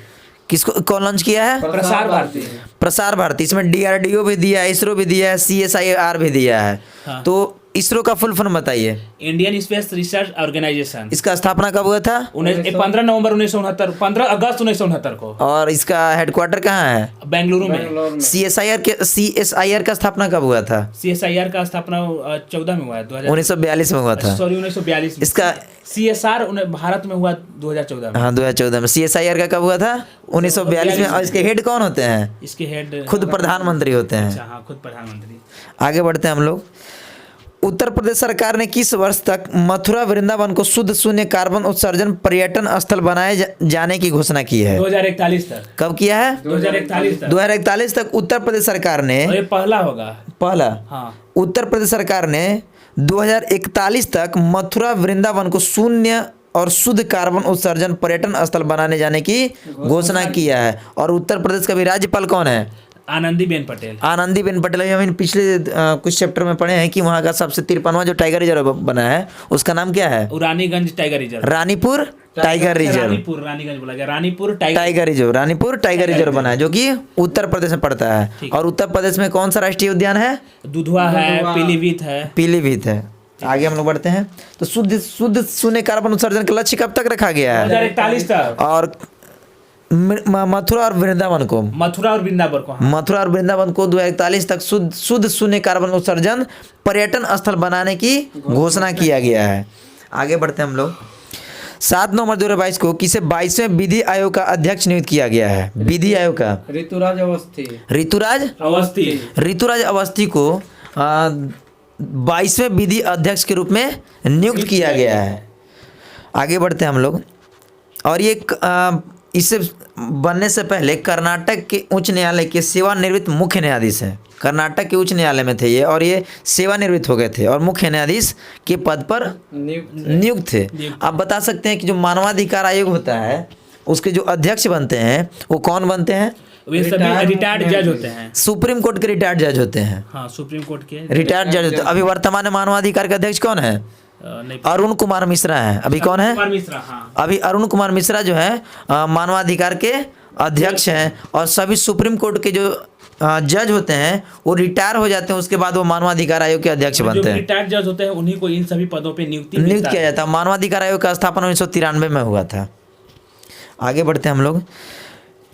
किसको कौन लॉन्च किया है? प्रसार भारती। प्रसार भारती। इसमें डीआरडीओ भी दिया है, इसरो भी दिया है, सीएसआईआर भी दिया है। हाँ। तो इसरो का फुल फॉर्म बताइए। Indian space research organisation. इसका स्थापना कब हुआ था? 15 नवंबर 1969, 15 अगस्त 1969 को। और इसका हेडक्वार्टर कहाँ है? बेंगलुरु में। सीएसआईआर का स्थापना कब हुआ था? सीएसआईआर का स्थापना 14 में हुआ है, 1942 में हुआ था। सॉरी 1942 में। इसका सीएसआर भारत में हुआ 2014 में। हाँ 2014 में। सीएसआईआर का कब हुआ था? 1942 में। और इसके हेड कौन होते हैं? इसके हेड खुद प्रधानमंत्री होते हैं। अच्छा, हाँ, खुद प्रधानमंत्री। आगे बढ़ते हैं हम लोग। उत्तर प्रदेश सरकार ने किस वर्ष तक मथुरा वृंदावन को शुद्ध शून्य कार्बन उत्सर्जन पर्यटन स्थल बनाए जाने की घोषणा की है? 2041 तक। कब किया है? 2041 तक। 2041 तक उत्तर प्रदेश सरकार ने, और ये पहला होगा। पहला, हाँ। उत्तर प्रदेश सरकार ने 2041 तक मथुरा वृंदावन को शून्य और शुद्ध कार्बन उत्सर्जन पर्यटन स्थल बनाने जाने की घोषणा किया है। और उत्तर प्रदेश का भी राज्यपाल कौन है? आनंदीबेन पटेल। आनंदीबेन पटेल। हम पिछले कुछ चैप्टर में पढ़े हैं कि वहाँ का सबसे 53वां जो टाइगर रिजर्व बना है उसका नाम क्या है? Raniganj tiger reserve. Ranipur tiger reserve. Raniganj बोला गया, Ranipur tiger reserve. Ranipur tiger reserve बना है जो कि उत्तर प्रदेश में पड़ता है। और उत्तर प्रदेश में कौन सा राष्ट्रीय उद्यान है? दुधवा है, पीलीभीत है। पीलीभीत है। आगे हम लोग बढ़ते हैं। तो शुद्ध शून्य कार्बन उत्सर्जन का लक्ष्य कब तक रखा गया है? 2041 तक। और मथुरा और वृंदावन को, मथुरा और वृंदावन को, हाँ। मथुरा और वृंदावन को 2041 तक शुद्ध शून्य कार्बन उत्सर्जन पर्यटन स्थल बनाने की घोषणा किया गया है। आगे बढ़ते हैं हम लोग। 7 नवंबर 2022 को किसे 22वें विधि आयोग का अध्यक्ष नियुक्त किया गया है? विधि आयोग का ऋतुराज अवस्थी। ऋतुराज अवस्थी को 22वें विधि अध्यक्ष के रूप में नियुक्त किया गया है। आगे बढ़ते हैं हम लोग। और ये इससे बनने से पहले कर्नाटक के उच्च न्यायालय के सेवानिवृत्त मुख्य न्यायाधीश हैं। कर्नाटक के उच्च न्यायालय में थे ये, और ये सेवानिवृत्त हो गए थे और मुख्य न्यायाधीश के पद पर नियुक्त थे। आप बता सकते हैं कि जो मानवाधिकार आयोग होता है उसके जो अध्यक्ष बनते हैं वो कौन बनते हैं? वे सभी रिटायर्ड जज होते हैं। सुप्रीम कोर्ट के रिटायर्ड जज होते हैं। हाँ, सुप्रीम कोर्ट के रिटायर्ड जज होते हैं। अभी वर्तमान में मानवाधिकार के अध्यक्ष कौन है? अरुण कुमार मिश्रा है। अभी कौन है? हाँ। अभी अरुण कुमार मिश्रा जो है मानवाधिकार के अध्यक्ष हैं। और सभी सुप्रीम कोर्ट के जो जज होते हैं वो रिटायर हो जाते हैं, उसके बाद वो मानवाधिकार आयोग के अध्यक्ष बनते हैं। रिटायर्ड जज होते हैं उन्हीं को इन सभी पदों पे नियुक्त किया जाता है। मानवाधिकार आयोग का स्थापना 1993 में हुआ था। आगे बढ़ते हैं हम लोग।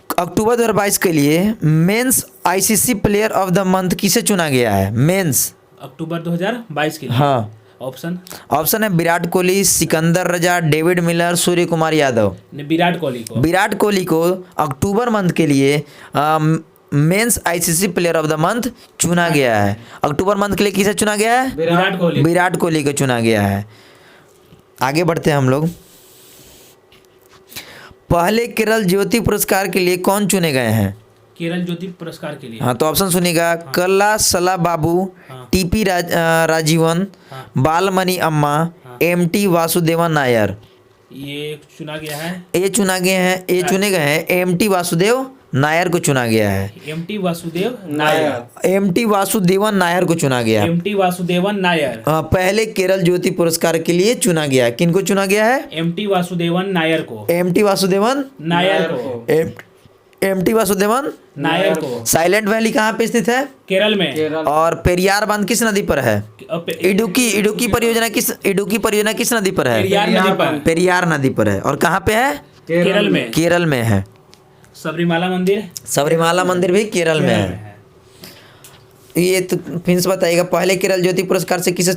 अक्टूबर 2022 के लिए men's ICC player of the month किसे चुना गया है? मेंस अक्टूबर 2022 के लिए। हाँ। ऑप्शन है विराट कोहली, सिकंदर रजा, डेविड मिलर, सूर्य कुमार यादव। विराट कोहली को अक्टूबर मंथ के लिए men's ICC player of the month चुना गया है। अक्टूबर मंथ के लिए किसे चुना गया है? विराट कोहली को चुना गया है। आगे बढ़ते हैं हम लोग। पहले केरल ज्योति पुरस्कार के लिए कौन चुने गए हैं? केरल ज्योति पुरस्कार के लिए, हाँ तो ऑप्शन सुनिएगा। हाँ। कल्ला सला बाबू, हाँ। टीपी राजीवन, हाँ। बालमणि अम्मा, हाँ। एमटी वासुदेवन नायर। ये चुना गया है। ये चुना गए हैं, ये चुने गए हैं एमटी वासुदेव नायर को चुना गया है। एमटी वासुदेव नायर, एमटी वासुदेवन नायर को चुना गया। एमटी वासुदेवन नायर पहले केरल ज्योति पुरस्कार के लिए चुना गया। किनको चुना गया है? एमटी वासुदेवन नायर को। एमटी वासुदेवन नायर को। एमटी वासुदेवन नायर को। साइलेंट वैली कहाँ पे स्थित है? केरल में। और पेरियार बांध किस नदी पर है? इडुक्की परियोजना किस नदी पर है? पेरियार नदी पर है। और कहाँ पे है? केरल में है। सबरीमाला मंदिर भी केरल में है। ये तो फिर से बताइएगा, पहले केरल ज्योति पुरस्कार से किसे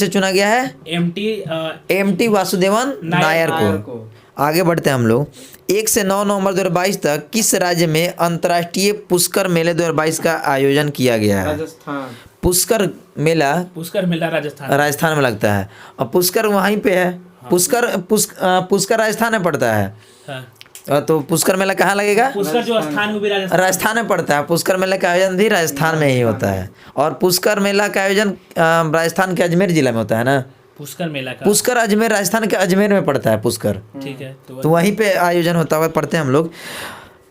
चुना गया है? एमटी वासुदेवन नायर को। आगे बढ़ते हैं हम लोग। 1 से 9 नवंबर 2022 तक किस राज्य में अंतर्राष्ट्रीय पुष्कर मेले 2022 का आयोजन किया गया है? राजस्थान। पुष्कर मेला राजस्थान में लगता है। और पुष्कर वहीं पे है। हाँ। पुष्कर राजस्थान में पड़ता है। हाँ। तो पुष्कर मेला कहाँ लगेगा? पुष्कर जो स्थान है वो राजस्थान में पड़ता है। पुष्कर मेला का आयोजन भी राजस्थान में ही होता है। और पुष्कर मेला का आयोजन राजस्थान के अजमेर जिला में होता है ना। पुष्कर अजमेर राजस्थान के अजमेर में पड़ता है पुष्कर। ठीक है। तो वहीं पे आयोजन होता हुआ पढ़ते हैं हम लोग।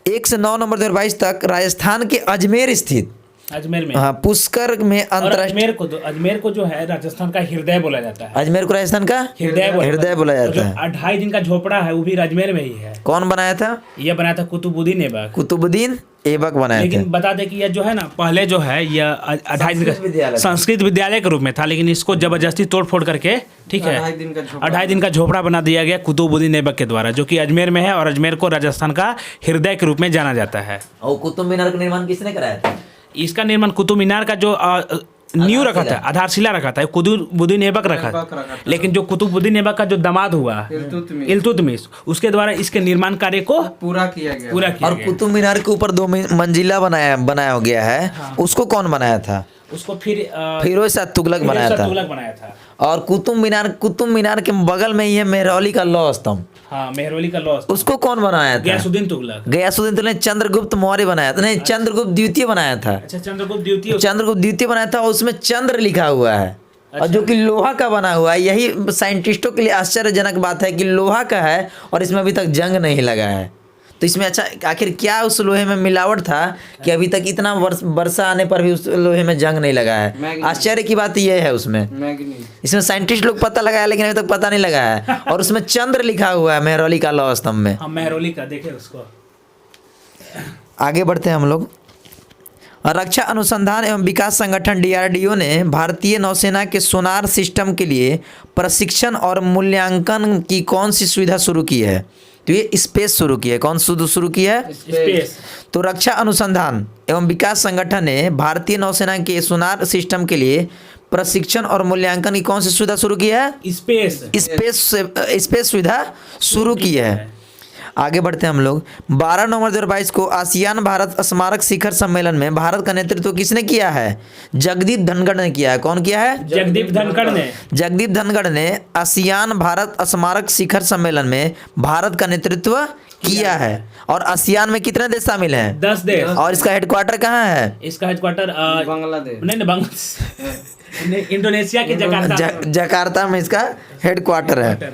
1 से 9 नवंबर 2022 तक राजस्थान के अजमेर स्थित अजमेर में। हाँ, पुष्कर में और अंतर्राष्ट्रीय, अजमेर को जो है राजस्थान का हृदय बोला जाता है। अजमेर को राजस्थान का हृदय बोला और जाता जो है। 2.5 दिन का झोपड़ा है वो भी अजमेर में ही है। कौन बनाया था? यह बनाया था कुतुबुद्दीन ऐबक। कुतुबुद्दीन ऐबक बनाए थे। लेकिन बता दें कि यह जो है ना पहले जो है यह 2.5 दिन संस्कृत विद्यालय का था। संस्कृत विद्यालय के रूप में था, लेकिन इसको जबरदस्ती तोड़ फोड़ करके, ठीक है, 2.5 दिन का झोपड़ा बना दिया गया कुतुबुद्दीन ऐबक के द्वारा, जो कि अजमेर में है और अजमेर को राजस्थान का हृदय के रूप में जाना जाता है। और कुतुब मीनार का निर्माण किसने कराया था? इसका निर्माण कुतुब मीनार का जो नींव रखा था, आधारशिला रखा था, कुतुबुद्दीन ऐबक रखा था। लेकिन जो कुतुबुद्दीन ऐबक का जो दामाद हुआ इल्तुतमिश, उसके द्वारा इसके निर्माण कार्य को पूरा किया गया। और कुतुब मीनार के ऊपर 2 मंजिला बनाया गया है, उसको कौन बनाया था? उसको फिर फिरोज शाह तुगलक बनाया था। तुगलक बनाया था। और कुतुब मीनार के बगल में ही है मेहरौली का लौह स्तंभ, हाँ, मेहरौली का लौह स्तंभ। उसको कौन बनाया था? गयासुद्दीन तुगलक। गयासुद्दीन तुगलक ने चंद्रगुप्त मौर्य बनाया था, नहीं, चंद्रगुप्त द्वितीय बनाया था। अच्छा, चंद्रगुप्त द्वितीय। चंद्रगुप्त द्वितीय बनाया था और उसमें चंद्र लिखा हुआ है, और जो कि लोहा का बना हुआ है। यही साइंटिस्टों के लिए आश्चर्यजनक बात है कि लोहा का है और इसमें अभी तक जंग नहीं लगा है। तो इसमें अच्छा आखिर क्या उस लोहे में मिलावट था कि अभी तक इतना वर्षा आने पर भी उस लोहे में जंग नहीं लगा है? आश्चर्य की बात यह है उसमें। इसमें साइंटिस्ट लोग पता लगाया, लेकिन अभी तक पता नहीं लगा है। और उसमें चंद्र लिखा हुआ है मेहरौली का लौह स्तंभ में। हम मेहरौली का देखे उसको। आगे बढ़ते हैं हम लोग। रक्षा अनुसंधान एवं विकास संगठन DRDO ने भारतीय नौसेना के सोनार सिस्टम के लिए प्रशिक्षण और मूल्यांकन की कौन सी सुविधा शुरू की है? तो ये स्पेस शुरू की है। कौन शुरू की है? स्पेस। तो रक्षा अनुसंधान एवं विकास संगठन ने भारतीय नौसेना के सोनार सिस्टम के लिए प्रशिक्षण और मूल्यांकन की कौन सी सुविधा शुरू की है? स्पेस सुविधा शुरू की है। आगे बढ़ते हैं हम लोग। 12 नवंबर 2022 को आसियान भारत स्मारक शिखर सम्मेलन में भारत का नेतृत्व किसने किया है? जगदीप धनखड़ ने किया है। कौन किया है? जगदीप धनखड़ ने आसियान भारत स्मारक शिखर सम्मेलन में भारत का नेतृत्व किया है। और आसियान में कितने देश शामिल हैं? 10 देश। और इसका हेडक्वार्टर कहाँ है? इसका हेडक्वार्टर बांग्लादेश। नहीं, बांग्लादेश, इंडोनेशिया के जकार्ता में इसका हेडक्वार्टर है।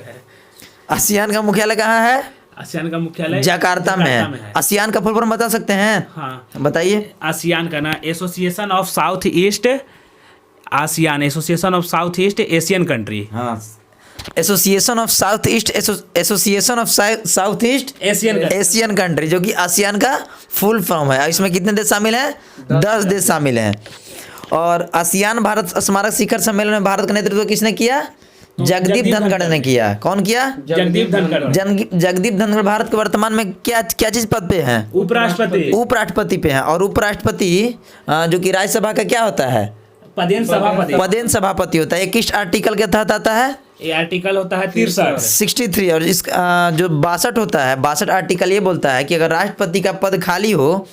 आसियान का मुख्यालय कहाँ है? आसियान का मुख्यालय जकार्ता में है। आसियान का फुल फॉर्म बता सकते हैं? हाँ, बताइए। आसियान का ना association of south east, ASEAN association of south east Asian country. हाँ, association of south east Asian country, जो कि आसियान का फुल फॉर्म है। इसमें कितने देश शामिल हैं? 10 देश शामिल हैं। और आसियान भारत स्मारक शिखर सम्मेलन में भारत का नेतृत्व किसने किया? जगदीप धनखड़ ने किया। कौन किया? जगदीप धनखड़। जगदीप धनखड़ भारत के वर्तमान में क्या चीज पद पे हैं? उपराष्ट्रपति पे हैं। और उपराष्ट्रपति जो कि राज्यसभा का क्या होता है? पदेन सभापति होता है। ये किस आर्टिकल के तहत आता है? ये आर्टिकल होता है 63। और इस जो 62 होता है, 62 आर्टिकल ये बोलता है कि अगर राष्ट्रपति का पद खाली हो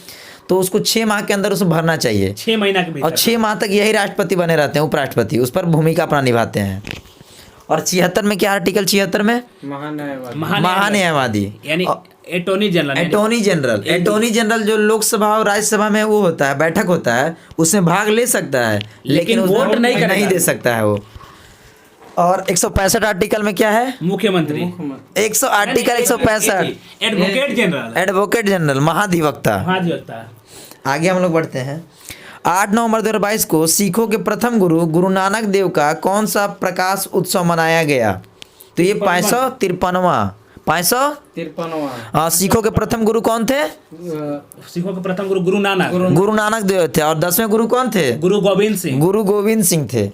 तो उसको 6 माह के अंदर उसे भरना चाहिए। 6 महीना के भीतर। और 6 माह तक यही राष्ट्रपति बने रहते हैं, उपराष्ट्रपति उस पर भूमिका अपना निभाते हैं। और 76 में क्या आर्टिकल 76 में? महान्यायवादी, यानी अटॉर्नी जनरल जो लोकसभा और राज्यसभा में वो होता है, बैठक होता है, उसमें भाग ले सकता है, लेकिन वोट नहीं दे सकता है वो। और 165 आर्टिकल में क्या है? मुख्यमंत्री। 165 एडवोकेट जनरल, महाधिवक्ता। आगे हम लोग बढ़ते हैं। 8 नवंबर 2022 को सिखों के प्रथम गुरु नानक देव का कौन सा प्रकाश उत्सव मनाया गया? तो ये 553वां। सिखों के प्रथम गुरु कौन थे? सिखों के प्रथम गुरु नानक देव थे। और 10वें गुरु कौन थे? गुरु गोविंद सिंह थे।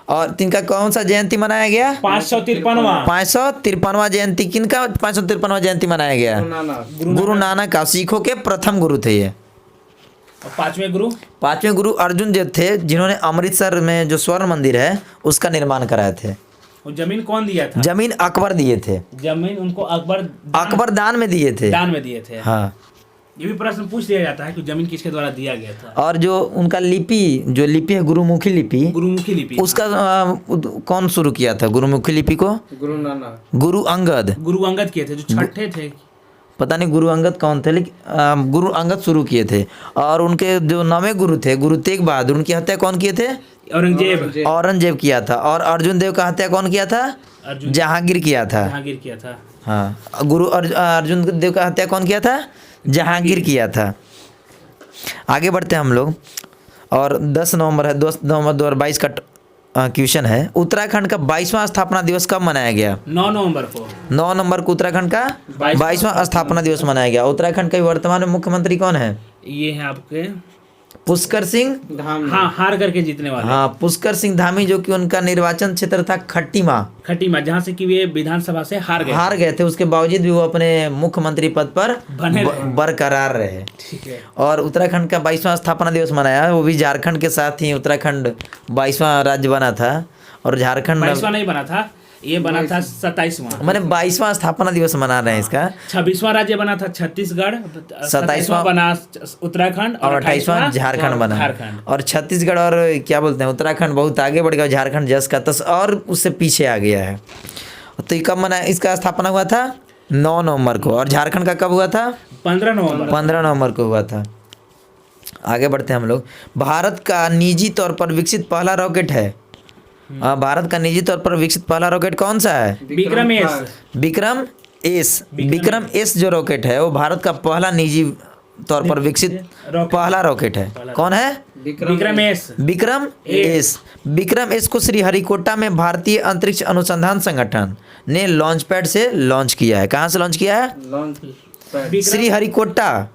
और तिनका कौन सा जयंती मनाया गया? 553वां जयंती। किनका 553वां जयंती मनाया गया? गुरु नानक का। सिखों के प्रथम गुरु थे ये। और 5वें गुरु अर्जुन देव थे, जिन्होंने अमृतसर में जो स्वर्ण मंदिर है उसका निर्माण कराए थे। और जमीन कौन दिया था? जमीन अकबर दिए थे। जमीन उनको अकबर दान में दिए थे। हाँ, ये भी प्रश्न पूछ लिया जाता है कि जमीन किसके द्वारा दिया गया था। और जो उनका लिपि है गुरुमुखी लिपि, उसका कौन शुरू किया था? गुरुमुखी लिपि को गुरु अंगद किए थे, जो छठे थे। पता नहीं गुरु अंगद कौन थे, लेकिन गुरु अंगद शुरू किए थे। और उनके जो 9वें गुरु थे, गुरु तेग बहादुर, उनकी हत्या कौन किए थे? औरंगजेब किया था। और अर्जुन देव का हत्या कौन किया था? जहांगीर किया था। हाँ, गुरु अर्जुन देव का हत्या कौन किया था? जहांगीर किया था। आगे बढ़ते हैं हम लोग। और 10 नवंबर है, 10 नवंबर 2022 का क्वेश्चन है। उत्तराखंड का 22वां स्थापना दिवस कब मनाया गया? 9 नवंबर को। 9 नवंबर को उत्तराखंड का 22वां स्थापना दिवस मनाया गया। उत्तराखंड के वर्तमान में मुख्यमंत्री कौन है? ये है आपके पुष्कर सिंह, हाँ, हार करके जीतने वाले। हाँ पुष्कर सिंह धामी, जो कि उनका निर्वाचन क्षेत्र था खटीमा, जहाँ से कि वे विधानसभा से हार गए थे। उसके बावजूद भी वो अपने मुख्यमंत्री पद पर बने रहे। बरकरार रहे। ठीक है। और उत्तराखंड का 22वां स्थापना दिवस मनाया, वो भी झारखंड के साथ ही उत्तराखंड 22वां राज्य बना था। और झारखंड 22वां नहीं बना था, ये बना था 27वां। मैंने 22वां स्थापना दिवस मना रहे हैं इसका। 26वां राज्य बना था छत्तीसगढ़, 27वां बना उत्तराखंड और 28वां झारखंड बना। और छत्तीसगढ़ और क्या बोलते हैं उत्तराखंड बहुत आगे बढ़ गया, झारखंड जस का तस और उससे पीछे आ गया है। तो ये कब मना, इसका स्थापना हुआ था 9 नवंबर को। और झारखंड का कब हुआ था? 15 नवंबर को हुआ था। आगे बढ़ते हैं हम लोग। भारत का निजी तौर पर विकसित पहला रॉकेट है। भारत का निजी तौर पर विकसित पहला रॉकेट कौन सा है? विक्रम एस जो रॉकेट है वो भारत का पहला निजी तौर पर विकसित पहला रॉकेट है। कौन है? विक्रम एस को श्रीहरिकोटा में भारतीय अंतरिक्ष अनुसंधान संगठन ने लॉन्च पैड से लॉन्च किया है। कहाँ से लॉन्च किया है? श्रीहरिकोटा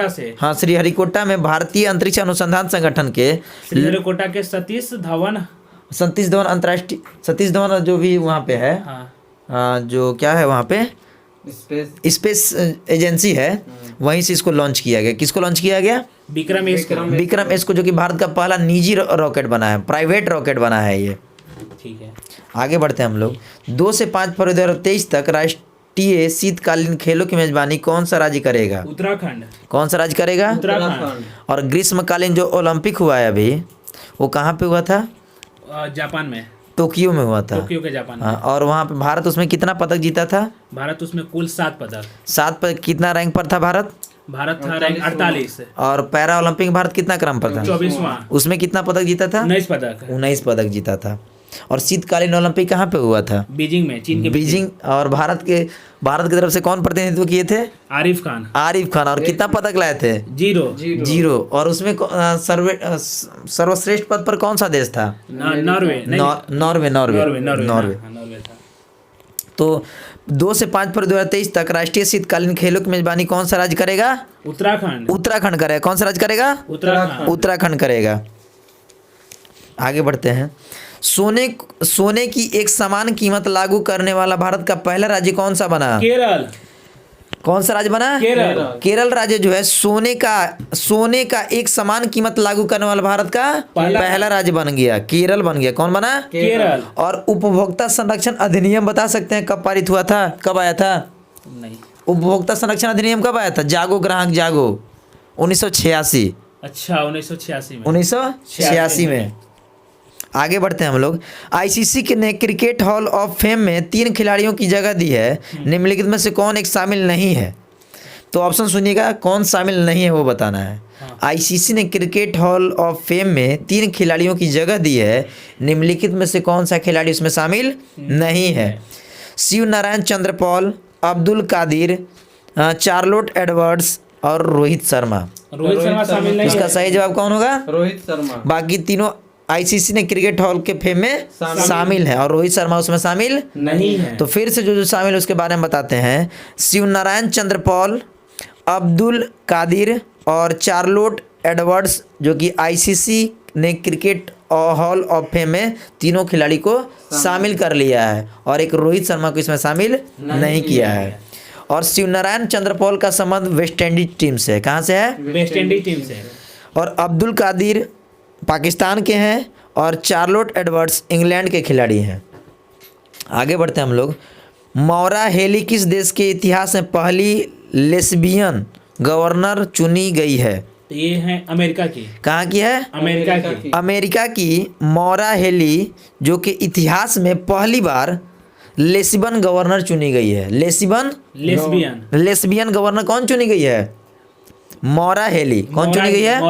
से। हाँ, श्रीहरिकोटा में भारतीय अंतरिक्ष अनुसंधान संगठन के श्रीहरिकोटा के सतीश धवन अंतर्राष्ट्रीय सतीश धवन जो भी वहाँ पे है, जो क्या है वहाँ पे स्पेस एजेंसी है, वहीं से इसको लॉन्च किया गया। किसको लॉन्च किया गया? विक्रम एस को, जो कि भारत का पहला निजी रॉकेट बना है, प्राइवेट रॉकेट बना है ये। ठीक है। आगे बढ़ते हैं हम लोग। 2 से 5 फरवरी 2023 तक राष्ट्रीय शीतकालीन खेलों की मेजबानी कौन सा राज्य करेगा? उत्तराखंड। कौन सा राज्य करेगा? उत्तराखंड। और ग्रीष्मकालीन जो ओलंपिक हुआ है अभी, वो कहाँ पे हुआ था? जापान में, टोक्यो में हुआ था। टोक्यो के जापान में। हाँ, और वहाँ पे भारत उसमें कितना पदक जीता था? भारत उसमें कुल 7 पदक। 7 पदक। कितना रैंक पर था भारत? भारत था रैंक 48। और पैरा ओलंपिक भारत कितना क्रम पर था? 24वां। उसमें कितना पदक जीता था? 19 पदक जीता था। और शीतकालीन ओलंपिक कहाँ पे हुआ था? बीजिंग में, चीन के बीजिंग। और भारत की तरफ से कौन प्रतिनिधित्व किए थे? आरिफ खान। और कितना पदक लाए थे? 0। और उसमें सर्वश्रेष्ठ पद पर कौन सा देश था? नॉर्वे। तो 2 से 5 फरवरी 2023 तक राष्ट्रीय शीतकालीन खेलों की मेजबानी कौन सा राज्य करेगा? उत्तराखंड करेगा। कौन सा राज्य करेगा? उत्तराखंड करेगा। आगे बढ़ते हैं। सोने की एक समान कीमत लागू करने वाला भारत का पहला राज्य कौन सा बना? केरल। कौन सा राज्य बना? केरल राज्य जो है सोने का एक समान कीमत लागू करने वाला भारत का पहला राज्य बन गया। केरल बन गया। कौन बना? केरल। और उपभोक्ता संरक्षण अधिनियम बता सकते हैं कब पारित हुआ था? कब आया था? नहीं। उपभोक्ता संरक्षण अधिनियम कब आया था? जागो ग्राहक जागो, 1986। अच्छा, 1986 में। 1986 में। आगे बढ़ते हैं हम लोग। आईसीसी ने क्रिकेट हॉल ऑफ फेम में 3 खिलाड़ियों की जगह दी है, निम्नलिखित में से कौन एक शामिल नहीं है? तो ऑप्शन सुनिएगा, कौन शामिल नहीं है वो बताना है। आईसीसी ने क्रिकेट हॉल ऑफ फेम में 3 खिलाड़ियों की जगह दी है, निम्नलिखित में से कौन सा खिलाड़ी उसमें शामिल नहीं है? शिव नारायण चंद्र पॉल, अब्दुल कादिर, चार्लोट एडवर्ड्स और रोहित शर्मा शामिल नहीं। इसका सही जवाब कौन होगा? रोहित शर्मा। बाकी तीनों आईसीसी ने क्रिकेट हॉल के फेम में शामिल है और रोहित शर्मा उसमें शामिल नहीं है। तो फिर से जो शामिल है उसके बारे में बताते हैं। शिव नारायण चंद्र पॉल, अब्दुल कादिर और चार्लोट एडवर्ड्स, जो कि आईसीसी ने क्रिकेट हॉल ऑफ फेम में तीनों खिलाड़ी को शामिल कर लिया है और एक रोहित शर्मा को इसमें शामिल नहीं किया है। और शिव नारायण चंद्र पॉल का संबंध वेस्ट इंडीज टीम से, कहाँ से है? वेस्ट इंडीज टीम से। और अब्दुल कादिर पाकिस्तान के हैं और चार्लोट एडवर्ड्स इंग्लैंड के खिलाड़ी हैं। आगे बढ़ते हैं हम लोग। मौरा हेली किस देश के इतिहास में पहली लेस्बियन गवर्नर चुनी गई है? ये है अमेरिका की। कहाँ की है? अमेरिका की मौरा हेली, जो कि इतिहास में पहली बार लेस्बियन गवर्नर चुनी गई है। लेस्बियन गवर्नर कौन चुनी गई है? मौरा हेली। कौन चुनी गई है?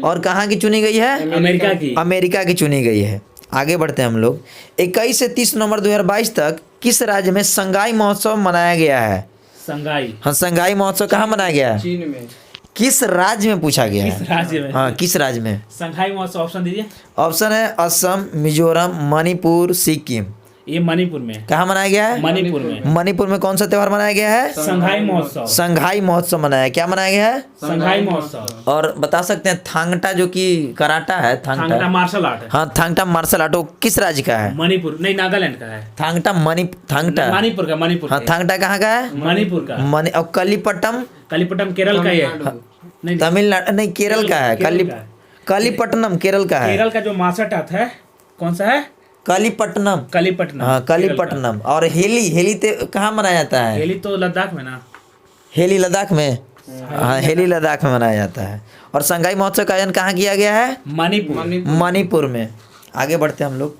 और कहाँ की चुनी गई है? अमेरिका की चुनी गई है। आगे बढ़ते हैं हम लोग। 21 से 30 नवंबर 2022 तक किस राज्य में संगाई महोत्सव मनाया गया है? संगाई। हाँ, संगाई महोत्सव कहाँ मनाया गया है? चीन में। किस राज्य में पूछा गया किस है? राज्य में? हाँ, किस राज्य में? संघाई महोत्सव, ऑप्शन दीजिए। ऑप्शन है असम, मिजोरम, मणिपुर, सिक्किम। ये मणिपुर में। कहाँ मनाया गया है? मणिपुर में। मणिपुर में कौन सा त्योहार मनाया गया है? संघाई महोत्सव। संघाई महोत्सव मनाया है। क्या मनाया गया है? संघाई महोत्सव। और बता सकते हैं थांगटा जो कि कराटा है, थांगटा थांगटा, मार्शल आर्ट है। हाँ थांगटा मार्शल आर्ट, वो किस राज्य का है? मणिपुर नहीं, नागालैंड का है। थांगटा थांगटा, मणिपुर का, मणिपुर हाँ का। थांगटा कहाँ का है? मणिपुर का। और कलीपट्टम कलीपट्टम केरल का ही है। नहीं, तमिलनाडु, नहीं केरल का है। केरल का है। कलीपट्टनम केरल का है। केरल का जो मार्शल आर्ट है, कौन सा है? कलीपट्टनम। कलीपट्टनम। हाँ कलीपट्टनम। और हेली कहाँ मनाया जाता है? हेली तो लद्दाख में ना। हेली लद्दाख में। हाँ हेली लद्दाख में मनाया जाता है। और संघाई महोत्सव का आयोजन कहाँ किया गया है? मणिपुर। मणिपुर में। आगे बढ़ते हैं हम लोग।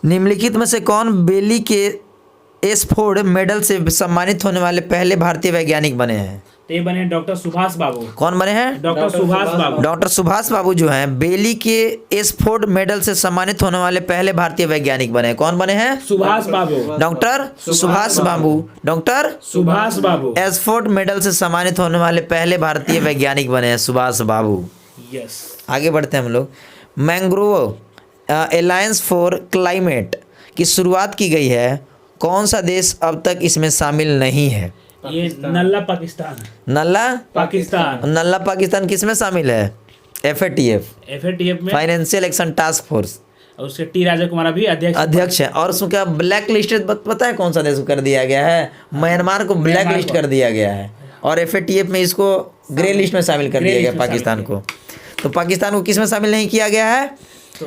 निम्नलिखित में से कौन बेली के एसफोर्ड मेडल से सम्मानित होने वाले पहले भारतीय वैज्ञानिक बने हैं? तो ये बने डॉक्टर सुभाष बाबू। कौन बने हैं? डॉक्टर सुभाष बाबू। डॉक्टर सुभाष बाबू जो हैं बेली के एसफोर्ड मेडल से सम्मानित होने वाले पहले भारतीय वैज्ञानिक बने हैं। कौन बने हैं? सुभाष बाबू। डॉक्टर सुभाष बाबू। डॉक्टर सुभाष बाबू। एसफोर्ड मेडल से सम्मानित होने वाले पहले भारतीय वैज्ञानिक बने हैं सुभाष बाबू। यस। आगे बढ़ते हैं हम लोग। मैंग्रोव अलायंस फॉर क्लाइमेट की शुरुआत की गई है। कौन सा देश अब तक इसमें शामिल नहीं है? ये नल्ला पाकिस्तान। नल्ला पाकिस्तान। नल्ला पाकिस्तान किसमें शामिल है? FATF, FATF में। Financial action task force. और उसके टी राजा कुमार भी अध्यक्ष है। और उसका ब्लैक लिस्ट पता है कौन सा देश को कर दिया गया है? म्यांमार को ब्लैक लिस्ट कर दिया गया है। और FATF में इसको ग्रे लिस्ट में शामिल कर दिया गया पाकिस्तान को। तो पाकिस्तान को किस में शामिल नहीं किया गया है?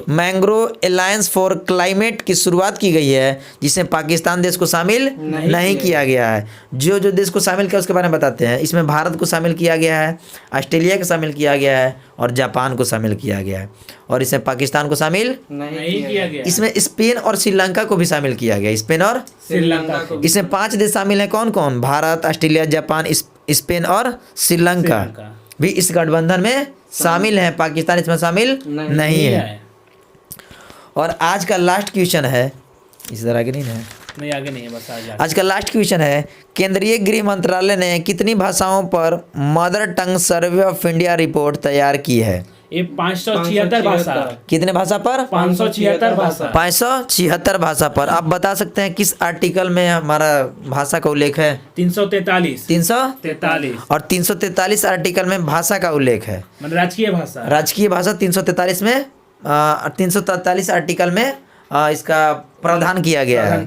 मैंग्रोव अलायंस फॉर क्लाइमेट की शुरुआत की गई है जिसमें पाकिस्तान देश को शामिल नहीं किया गया है। जो जो देश को शामिल किया उसके बारे में बताते हैं। इसमें भारत को शामिल किया गया है, ऑस्ट्रेलिया को शामिल किया गया है और जापान को शामिल किया गया है। और इसमें पाकिस्तान को शामिल नहीं किया गया। इसमें स्पेन और श्रीलंका को भी शामिल किया गया। स्पेन और श्रीलंका को। इसमें 5 देश शामिल हैं। कौन कौन? भारत, ऑस्ट्रेलिया, जापान, स्पेन और श्रीलंका भी इस गठबंधन में शामिल हैं। पाकिस्तान इसमें शामिल नहीं है। और आज का लास्ट क्वेश्चन है, इस तरह आगे नहीं है, नहीं आगे नहीं है, बस आज का लास्ट क्वेश्चन है। केंद्रीय गृह मंत्रालय ने कितनी भाषाओं पर mother tongue survey of India report तैयार की है? ये 576 भाषा। कितने भाषा पर? 576 भाषा। 576 भाषा पर। आप बता सकते हैं किस आर्टिकल में हमारा भाषा का उल्लेख है? 343। 343। और 343 आर्टिकल में भाषा का उल्लेख है। मतलब राजकीय भाषा। राजकीय भाषा 343 में 343 आर्टिकल में इसका प्रावधान किया गया है।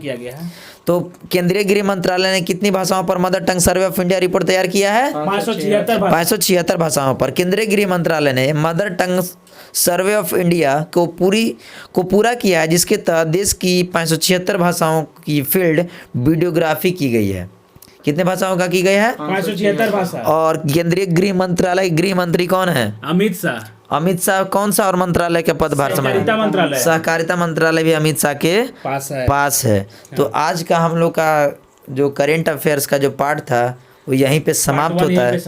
तो केंद्रीय गृह मंत्रालय ने कितनी भाषाओं पर mother tongue survey of India report तैयार किया है? 576 भाषाओं पर। केंद्रीय गृह मंत्रालय ने mother tongue survey of India को पूरा किया है जिसके तहत देश की 576 भाषाओं की फील्ड वीडियोग्राफी की गई है। कितने भाषाओं का की गई है? 576 भाषा। और केंद्रीय गृह मंत्रालय गृह मंत्री कौन है? अमित शाह। अमित शाह कौन सा और मंत्रालय के पदभार सहकारिता मंत्रालय। सहकारिता मंत्रालय भी अमित शाह के पास है। तो आज का हम लोग का जो करेंट अफेयर्स का जो पार्ट था वो यहीं पे समाप्त होता है,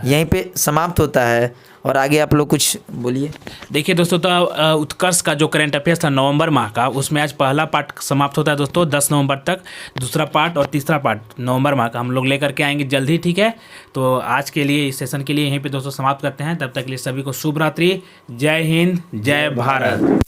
यहीं पे समाप्त होता है। और आगे आप लोग कुछ बोलिए। देखिए दोस्तों, तो उत्कर्ष का जो करंट अफेयर्स था नवंबर माह का, उसमें आज पहला पार्ट समाप्त होता है दोस्तों 10 नवंबर तक। दूसरा पार्ट और तीसरा पार्ट नवंबर माह का हम लोग लेकर के आएंगे जल्द ही, ठीक है। तो आज के लिए इस सेशन के लिए यहीं पे दोस्तों समाप्त करते हैं। तब तक के लिए सभी को शुभ रात्रि। जय हिंद, जय भारत।